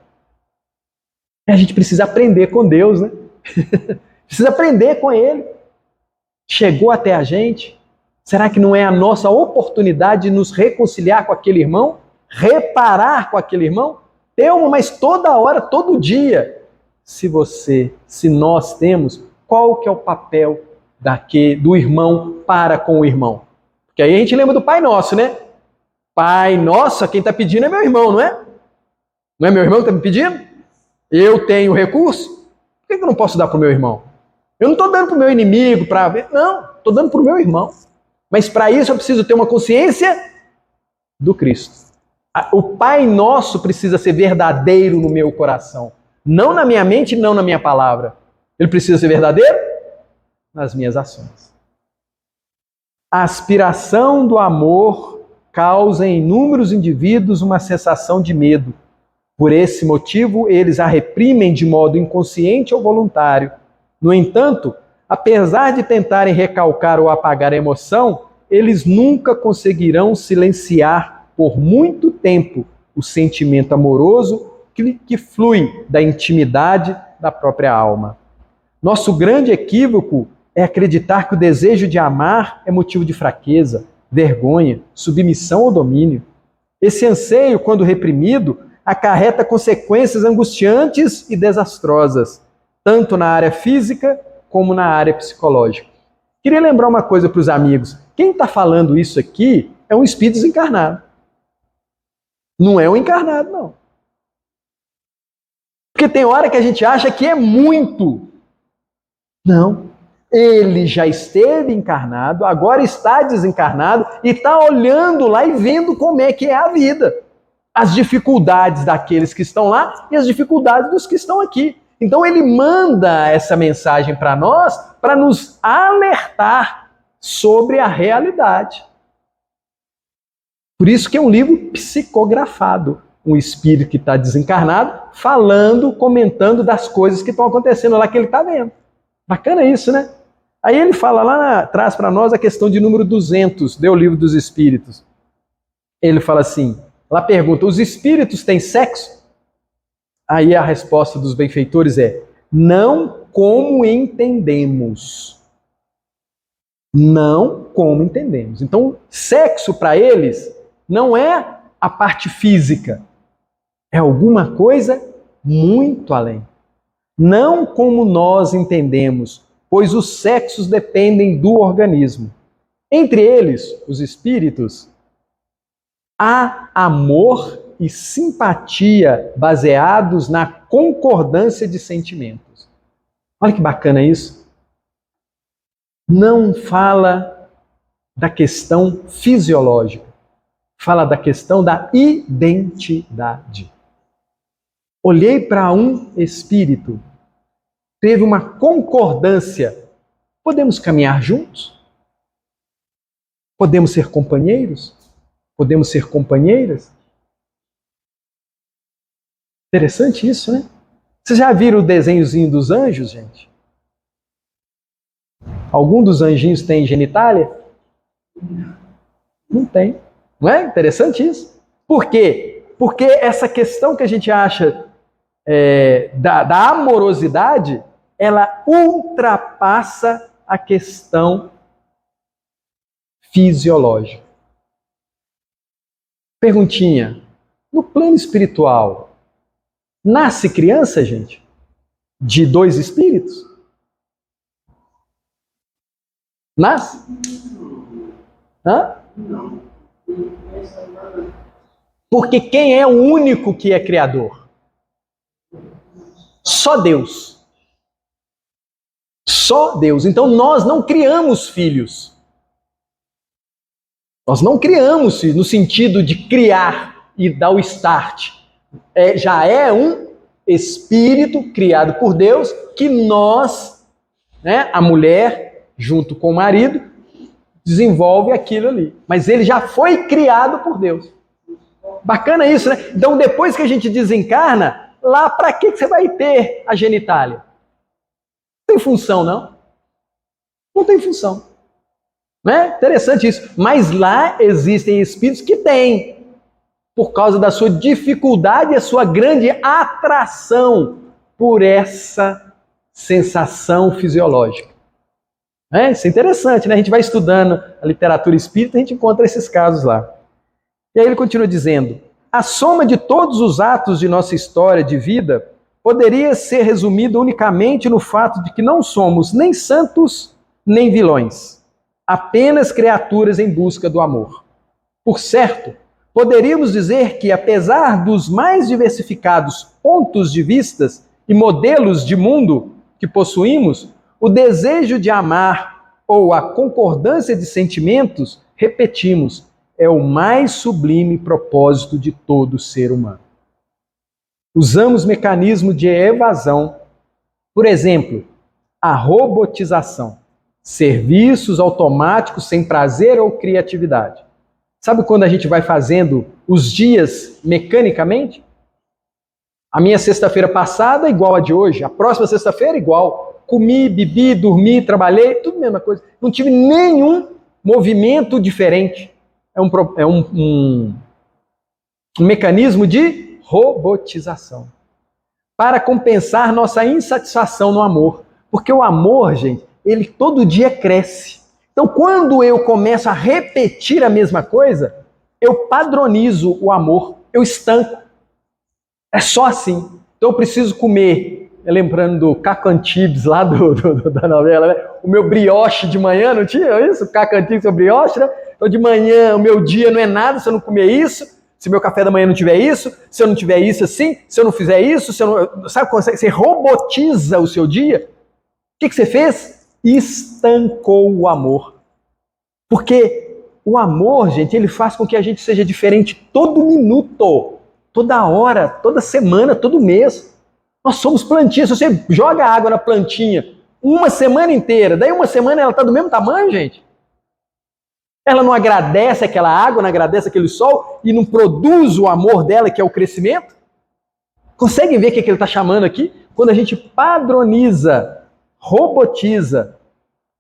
E a gente precisa aprender com Deus, né? Precisa aprender com Ele. Chegou até a gente. Será que não é a nossa oportunidade de nos reconciliar com aquele irmão? Reparar com aquele irmão? Mas toda hora, todo dia. Se nós temos, qual que é o papel do irmão para com o irmão? Porque aí a gente lembra do Pai Nosso, né? Pai Nosso, quem está pedindo é meu irmão, não é? Não é meu irmão que está me pedindo? Eu tenho recurso? Por que eu não posso dar para o meu irmão? Eu não estou dando para o meu inimigo, não, estou dando para o meu irmão. Mas para isso eu preciso ter uma consciência do Cristo. O Pai Nosso precisa ser verdadeiro no meu coração. Não na minha mente, não na minha palavra. Ele precisa ser verdadeiro nas minhas ações. A aspiração do amor causa em inúmeros indivíduos uma sensação de medo. Por esse motivo, eles a reprimem de modo inconsciente ou voluntário. No entanto, apesar de tentarem recalcar ou apagar a emoção, eles nunca conseguirão silenciar por muito tempo o sentimento amoroso que flui da intimidade da própria alma. Nosso grande equívoco é acreditar que o desejo de amar é motivo de fraqueza, vergonha, submissão ou domínio. Esse anseio, quando reprimido, acarreta consequências angustiantes e desastrosas, tanto na área física como na área psicológica. Queria lembrar uma coisa para os amigos. Quem está falando isso aqui é um espírito desencarnado. Não é um encarnado, não. Porque tem hora que a gente acha que é muito. Não. Ele já esteve encarnado, agora está desencarnado e está olhando lá e vendo como é que é a vida. As dificuldades daqueles que estão lá e as dificuldades dos que estão aqui. Então ele manda essa mensagem para nós para nos alertar sobre a realidade. Por isso que é um livro psicografado. Um espírito que está desencarnado falando, comentando das coisas que estão acontecendo lá que ele está vendo. Bacana isso, né? Aí ele fala lá, traz para nós a questão de número 200, do Livro dos Espíritos. Ele fala assim, ela pergunta, os espíritos têm sexo? Aí a resposta dos benfeitores é, não como entendemos. Não como entendemos. Então, sexo para eles não é a parte física. É alguma coisa muito além. Não como nós entendemos, pois os sexos dependem do organismo. Entre eles, os espíritos, há amor e simpatia baseados na concordância de sentimentos. Olha que bacana isso. Não fala da questão fisiológica, fala da questão da identidade. Olhei para um espírito, teve uma concordância. Podemos caminhar juntos? Podemos ser companheiros? Podemos ser companheiras? Interessante isso, né? Vocês já viram o desenhozinho dos anjos, gente? Algum dos anjinhos tem genitália? Não tem. Não é interessante isso? Por quê? Porque essa questão que a gente acha da amorosidade, ela ultrapassa a questão fisiológica. Perguntinha: no plano espiritual, nasce criança, gente? De dois espíritos? Nasce? Hã? Não. Porque quem é o único que é criador? Só Deus. Só Deus. Então nós não criamos filhos. Nós não criamos no sentido de criar e dar o start. Já é um espírito criado por Deus que nós, né, a mulher, junto com o marido, desenvolve aquilo ali. Mas ele já foi criado por Deus. Bacana isso, né? Então depois que a gente desencarna, lá para que você vai ter a genitália? Não tem função, não? Não tem função. Né? Interessante isso. Mas lá existem espíritos que têm, por causa da sua dificuldade e a sua grande atração por essa sensação fisiológica. Isso é interessante, né? A gente vai estudando a literatura espírita, a gente encontra esses casos lá. E aí ele continua dizendo: a soma de todos os atos de nossa história de vida poderia ser resumida unicamente no fato de que não somos nem santos nem vilões, apenas criaturas em busca do amor. Por certo, poderíamos dizer que, apesar dos mais diversificados pontos de vistas e modelos de mundo que possuímos, o desejo de amar ou a concordância de sentimentos, repetimos, é o mais sublime propósito de todo ser humano. Usamos mecanismo de evasão, por exemplo, a robotização, serviços automáticos sem prazer ou criatividade. Sabe quando a gente vai fazendo os dias mecanicamente? A minha sexta-feira passada é igual a de hoje, a próxima sexta-feira é igual. Comi, bebi, dormi, trabalhei, tudo a mesma coisa. Não tive nenhum movimento diferente. É um mecanismo de robotização para compensar nossa insatisfação no amor. Porque o amor, gente, ele todo dia cresce. Então, quando eu começo a repetir a mesma coisa, eu padronizo o amor, eu estanco. É só assim. Então, eu preciso comer, lembrando do Caco Antibes lá da novela, né? O meu brioche de manhã, não tinha isso? O Caco Antibes, o brioche, né? Então, de manhã, o meu dia não é nada se eu não comer isso, se meu café da manhã não tiver isso, se eu não tiver isso assim, se eu não fizer isso, se eu não... Sabe quando você robotiza o seu dia? O que você fez? Estancou o amor. Porque o amor, gente, ele faz com que a gente seja diferente todo minuto, toda hora, toda semana, todo mês. Nós somos plantinhas. Se você joga água na plantinha uma semana inteira, daí uma semana ela está do mesmo tamanho, gente. Ela não agradece aquela água, não agradece aquele sol e não produz o amor dela, que é o crescimento? Conseguem ver o que ele está chamando aqui? Quando a gente padroniza, robotiza,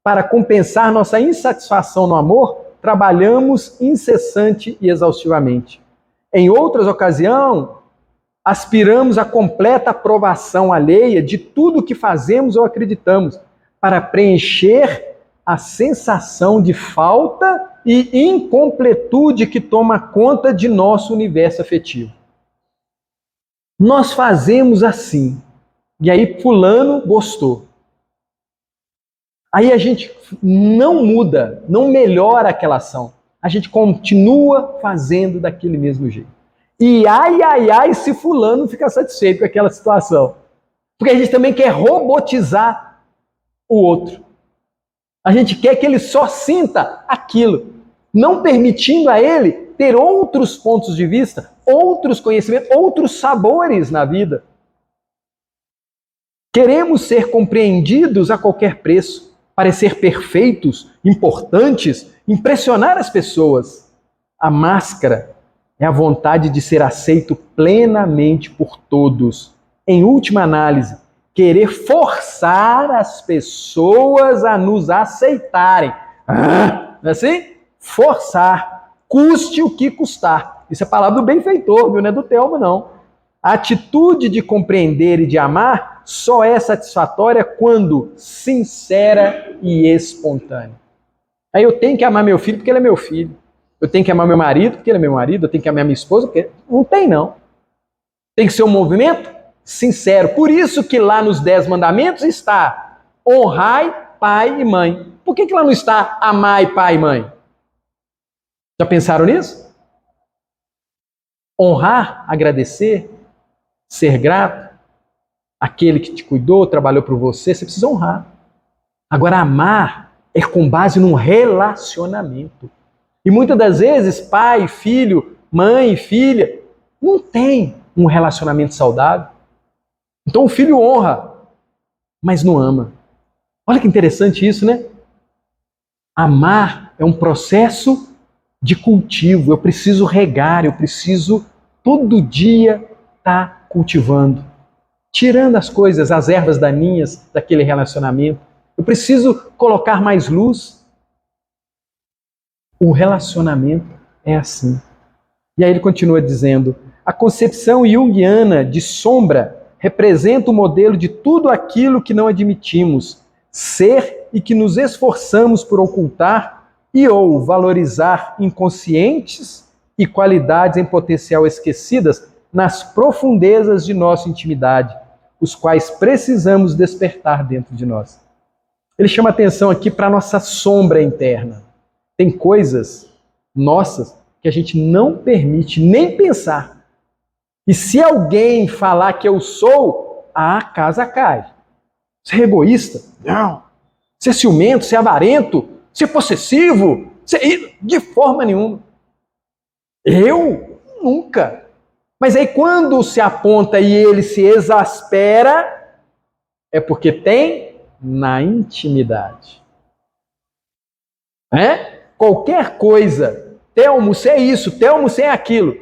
para compensar nossa insatisfação no amor, trabalhamos incessante e exaustivamente. Em outras ocasiões, aspiramos à completa aprovação alheia de tudo que fazemos ou acreditamos, para preencher a sensação de falta e incompletude que toma conta de nosso universo afetivo. Nós fazemos assim, e aí fulano gostou. Aí a gente não muda, não melhora aquela ação. A gente continua fazendo daquele mesmo jeito. E ai, se fulano ficar satisfeito com aquela situação. Porque a gente também quer robotizar o outro. A gente quer que ele só sinta aquilo, não permitindo a ele ter outros pontos de vista, outros conhecimentos, outros sabores na vida. Queremos ser compreendidos a qualquer preço, parecer perfeitos, importantes, impressionar as pessoas. A máscara é a vontade de ser aceito plenamente por todos. Em última análise, querer forçar as pessoas a nos aceitarem. Não é assim? Forçar, custe o que custar. Isso é a palavra do benfeitor, viu? Não é do Telmo, não. A atitude de compreender e de amar só é satisfatória quando sincera e espontânea. Aí eu tenho que amar meu filho porque ele é meu filho. Eu tenho que amar meu marido porque ele é meu marido. Eu tenho que amar minha esposa porque... Não tem, não. Tem que ser um movimento sincero. Por isso que lá nos 10 mandamentos está honrai pai e mãe. Por que lá não está amai pai e mãe? Já pensaram nisso? Honrar, agradecer, ser grato. Aquele que te cuidou, trabalhou por você, você precisa honrar. Agora, amar é com base num relacionamento. E muitas das vezes, pai, filho, mãe, filha, não tem um relacionamento saudável. Então o filho honra, mas não ama. Olha que interessante isso, né? Amar é um processo de cultivo. Eu preciso regar, eu preciso todo dia estar cultivando. Tirando as coisas, as ervas daninhas daquele relacionamento. Eu preciso colocar mais luz. O relacionamento é assim. E aí ele continua dizendo: a concepção junguiana de sombra representa o modelo de tudo aquilo que não admitimos ser e que nos esforçamos por ocultar e ou valorizar inconscientes e qualidades em potencial esquecidas nas profundezas de nossa intimidade, os quais precisamos despertar dentro de nós. Ele chama atenção aqui para a nossa sombra interna. Tem coisas nossas que a gente não permite nem pensar. E se alguém falar que eu sou, a casa cai. Você é egoísta? Não. Você é ciumento? Você é avarento? Você é possessivo? De forma nenhuma. Eu? Nunca. Mas aí quando se aponta e ele se exaspera, é porque tem na intimidade. Qualquer coisa, Telmo, você é isso, Telmo, você é aquilo.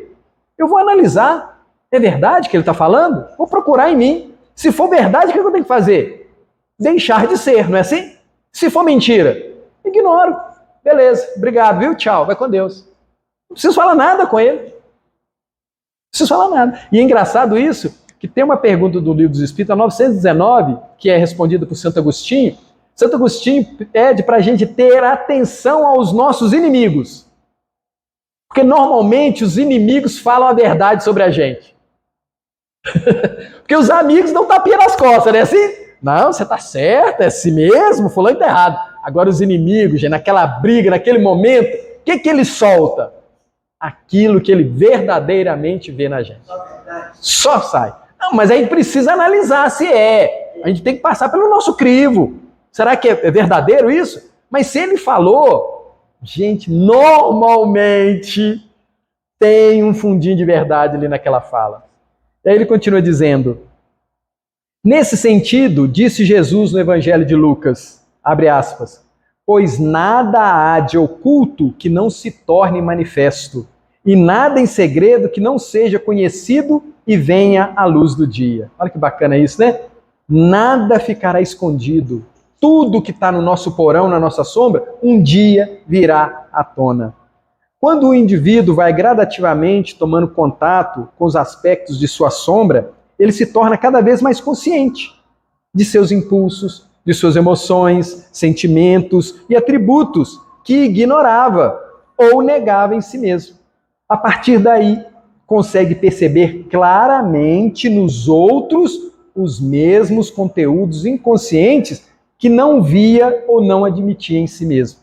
Eu vou analisar. É verdade que ele está falando? Vou procurar em mim. Se for verdade, o que eu tenho que fazer? Deixar de ser, não é assim? Se for mentira, ignoro. Beleza, obrigado, viu? Tchau, vai com Deus. Não preciso falar nada com ele. Não preciso falar nada. E é engraçado isso, que tem uma pergunta do Livro dos Espíritos, a 919, que é respondida por Santo Agostinho. Santo Agostinho pede para a gente ter atenção aos nossos inimigos. Porque normalmente os inimigos falam a verdade sobre a gente. Porque os amigos dão tapinha nas costas, né? Assim, não, você tá certo, é assim mesmo, fulano tá errado. Agora os inimigos, gente, naquela briga, naquele momento, o que ele solta? Aquilo que ele verdadeiramente vê na gente. Só sai. Não, mas aí precisa analisar se é. A gente tem que passar pelo nosso crivo. Será que é verdadeiro isso? Mas se ele falou, gente, normalmente tem um fundinho de verdade ali naquela fala. E aí ele continua dizendo: nesse sentido, disse Jesus no Evangelho de Lucas, abre aspas, pois nada há de oculto que não se torne manifesto, e nada em segredo que não seja conhecido e venha à luz do dia. Olha que bacana isso, né? Nada ficará escondido. Tudo que está no nosso porão, na nossa sombra, um dia virá à tona. Quando o indivíduo vai gradativamente tomando contato com os aspectos de sua sombra, ele se torna cada vez mais consciente de seus impulsos, de suas emoções, sentimentos e atributos que ignorava ou negava em si mesmo. A partir daí, consegue perceber claramente nos outros os mesmos conteúdos inconscientes que não via ou não admitia em si mesmo.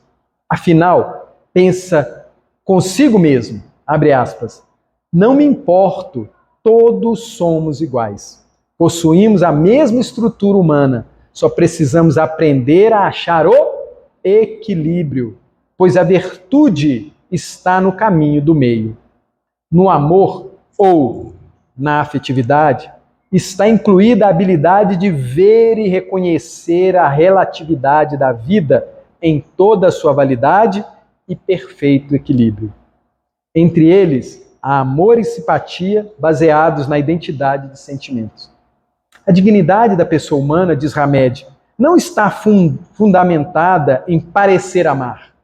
Afinal, pensa consigo mesmo, abre aspas, não me importo, todos somos iguais. Possuímos a mesma estrutura humana, só precisamos aprender a achar o equilíbrio, pois a virtude está no caminho do meio. No amor ou na afetividade, está incluída a habilidade de ver e reconhecer a relatividade da vida em toda a sua validade e perfeito equilíbrio. Entre eles, há amor e simpatia baseados na identidade de sentimentos. A dignidade da pessoa humana, diz Hamed, não está fundamentada em parecer amar.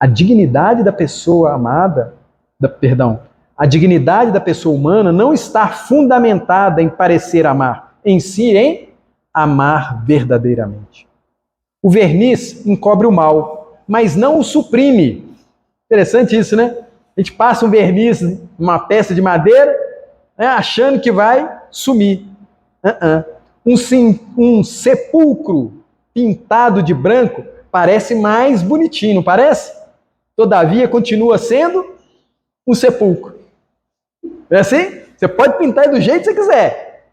A dignidade da pessoa amada, A dignidade da pessoa humana não está fundamentada em parecer amar, em si em amar verdadeiramente. O verniz encobre o mal, mas não o suprime. Interessante isso, né? A gente passa um verniz numa peça de madeira, né, achando que vai sumir. Um sepulcro pintado de branco parece mais bonitinho, não parece? Todavia, continua sendo um sepulcro. Não é assim? Você pode pintar do jeito que você quiser.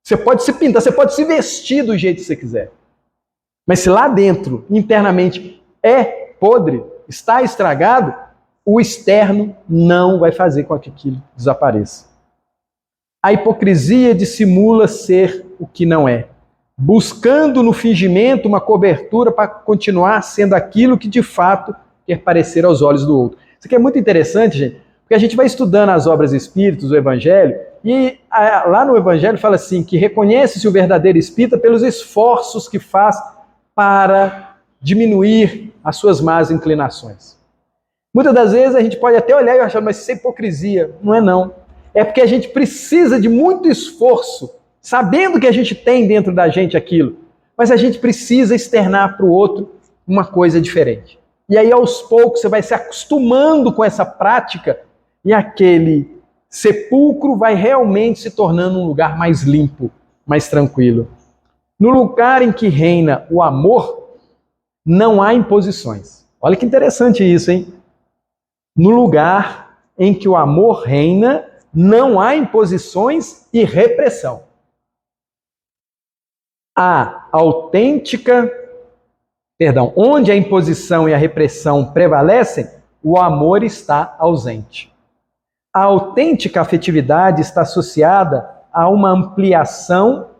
Você pode se pintar, você pode se vestir do jeito que você quiser. Mas se lá dentro, internamente, é podre, está estragado, o externo não vai fazer com que aquilo desapareça. A hipocrisia dissimula ser o que não é, buscando no fingimento uma cobertura para continuar sendo aquilo que de fato quer parecer aos olhos do outro. Isso aqui é muito interessante, gente, porque a gente vai estudando as obras espíritas, o Evangelho, e lá no Evangelho fala assim, que reconhece-se o verdadeiro espírita pelos esforços que faz para diminuir as suas más inclinações. Muitas das vezes a gente pode até olhar e achar, mas isso é hipocrisia. Não é não. É porque a gente precisa de muito esforço, sabendo que a gente tem dentro da gente aquilo, mas a gente precisa externar para o outro uma coisa diferente. E aí, aos poucos, você vai se acostumando com essa prática e aquele sepulcro vai realmente se tornando um lugar mais limpo, mais tranquilo. No lugar em que reina o amor, não há imposições. Olha que interessante isso, hein? No lugar em que o amor reina, não há imposições e repressão. Onde a imposição e a repressão prevalecem, o amor está ausente. A autêntica afetividade está associada a uma ampliação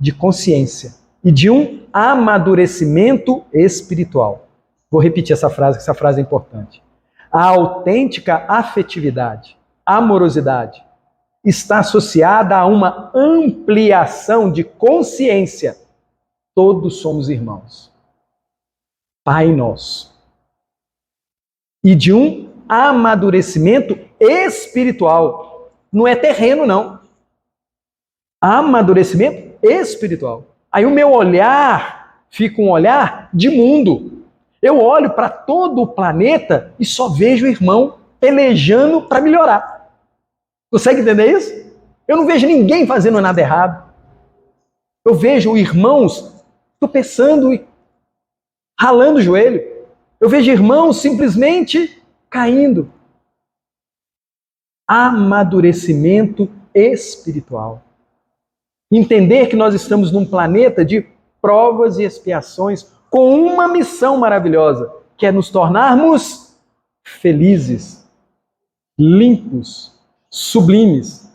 de consciência e de um amadurecimento espiritual. Vou repetir essa frase, que essa frase é importante. A autêntica afetividade, amorosidade, está associada a uma ampliação de consciência. Todos somos irmãos. Pai nosso. E de um amadurecimento espiritual. Não é terreno, não. Amadurecimento espiritual. Aí o meu olhar fica um olhar de mundo. Eu olho para todo o planeta e só vejo o irmão pelejando para melhorar. Consegue entender isso? Eu não vejo ninguém fazendo nada errado. Eu vejo irmãos tropeçando e ralando o joelho. Eu vejo irmãos simplesmente caindo. Amadurecimento espiritual. Entender que nós estamos num planeta de provas e expiações com uma missão maravilhosa, que é nos tornarmos felizes, limpos, sublimes.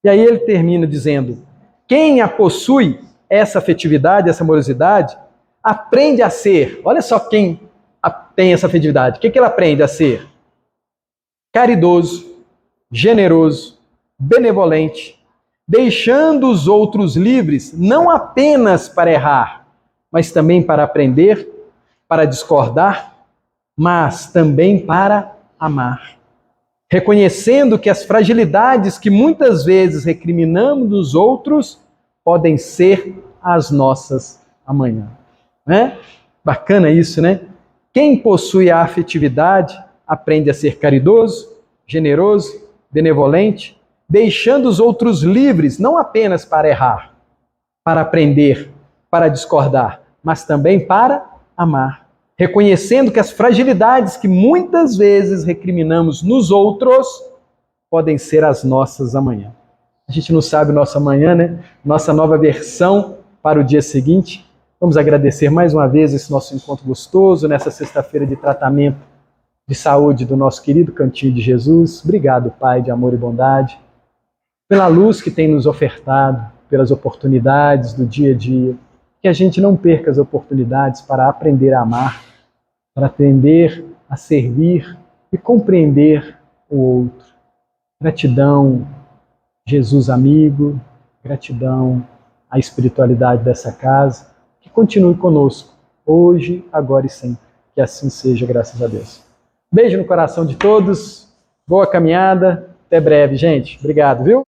E aí ele termina dizendo, quem a possui, essa afetividade, essa amorosidade, aprende a ser, olha só quem tem essa afetividade, o que ele aprende a ser? Caridoso, generoso, benevolente, deixando os outros livres, não apenas para errar, mas também para aprender, para discordar, mas também para amar. Reconhecendo que as fragilidades que muitas vezes recriminamos dos outros podem ser as nossas amanhã. Né? Bacana isso, né? Quem possui a afetividade aprende a ser caridoso, generoso, benevolente, deixando os outros livres, não apenas para errar, para aprender, para discordar, mas também para amar. Reconhecendo que as fragilidades que muitas vezes recriminamos nos outros podem ser as nossas amanhã. A gente não sabe o nosso amanhã, né? Nossa nova versão para o dia seguinte. Vamos agradecer mais uma vez esse nosso encontro gostoso, nessa sexta-feira de tratamento de saúde do nosso querido Cantinho de Jesus. Obrigado, Pai de amor e bondade, pela luz que tem nos ofertado, pelas oportunidades do dia a dia. Que a gente não perca as oportunidades para aprender a amar, para aprender a servir e compreender o outro. Gratidão, Jesus amigo, gratidão à espiritualidade dessa casa, que continue conosco, hoje, agora e sempre. Que assim seja, graças a Deus. Beijo no coração de todos, boa caminhada Até breve, gente. Obrigado, viu?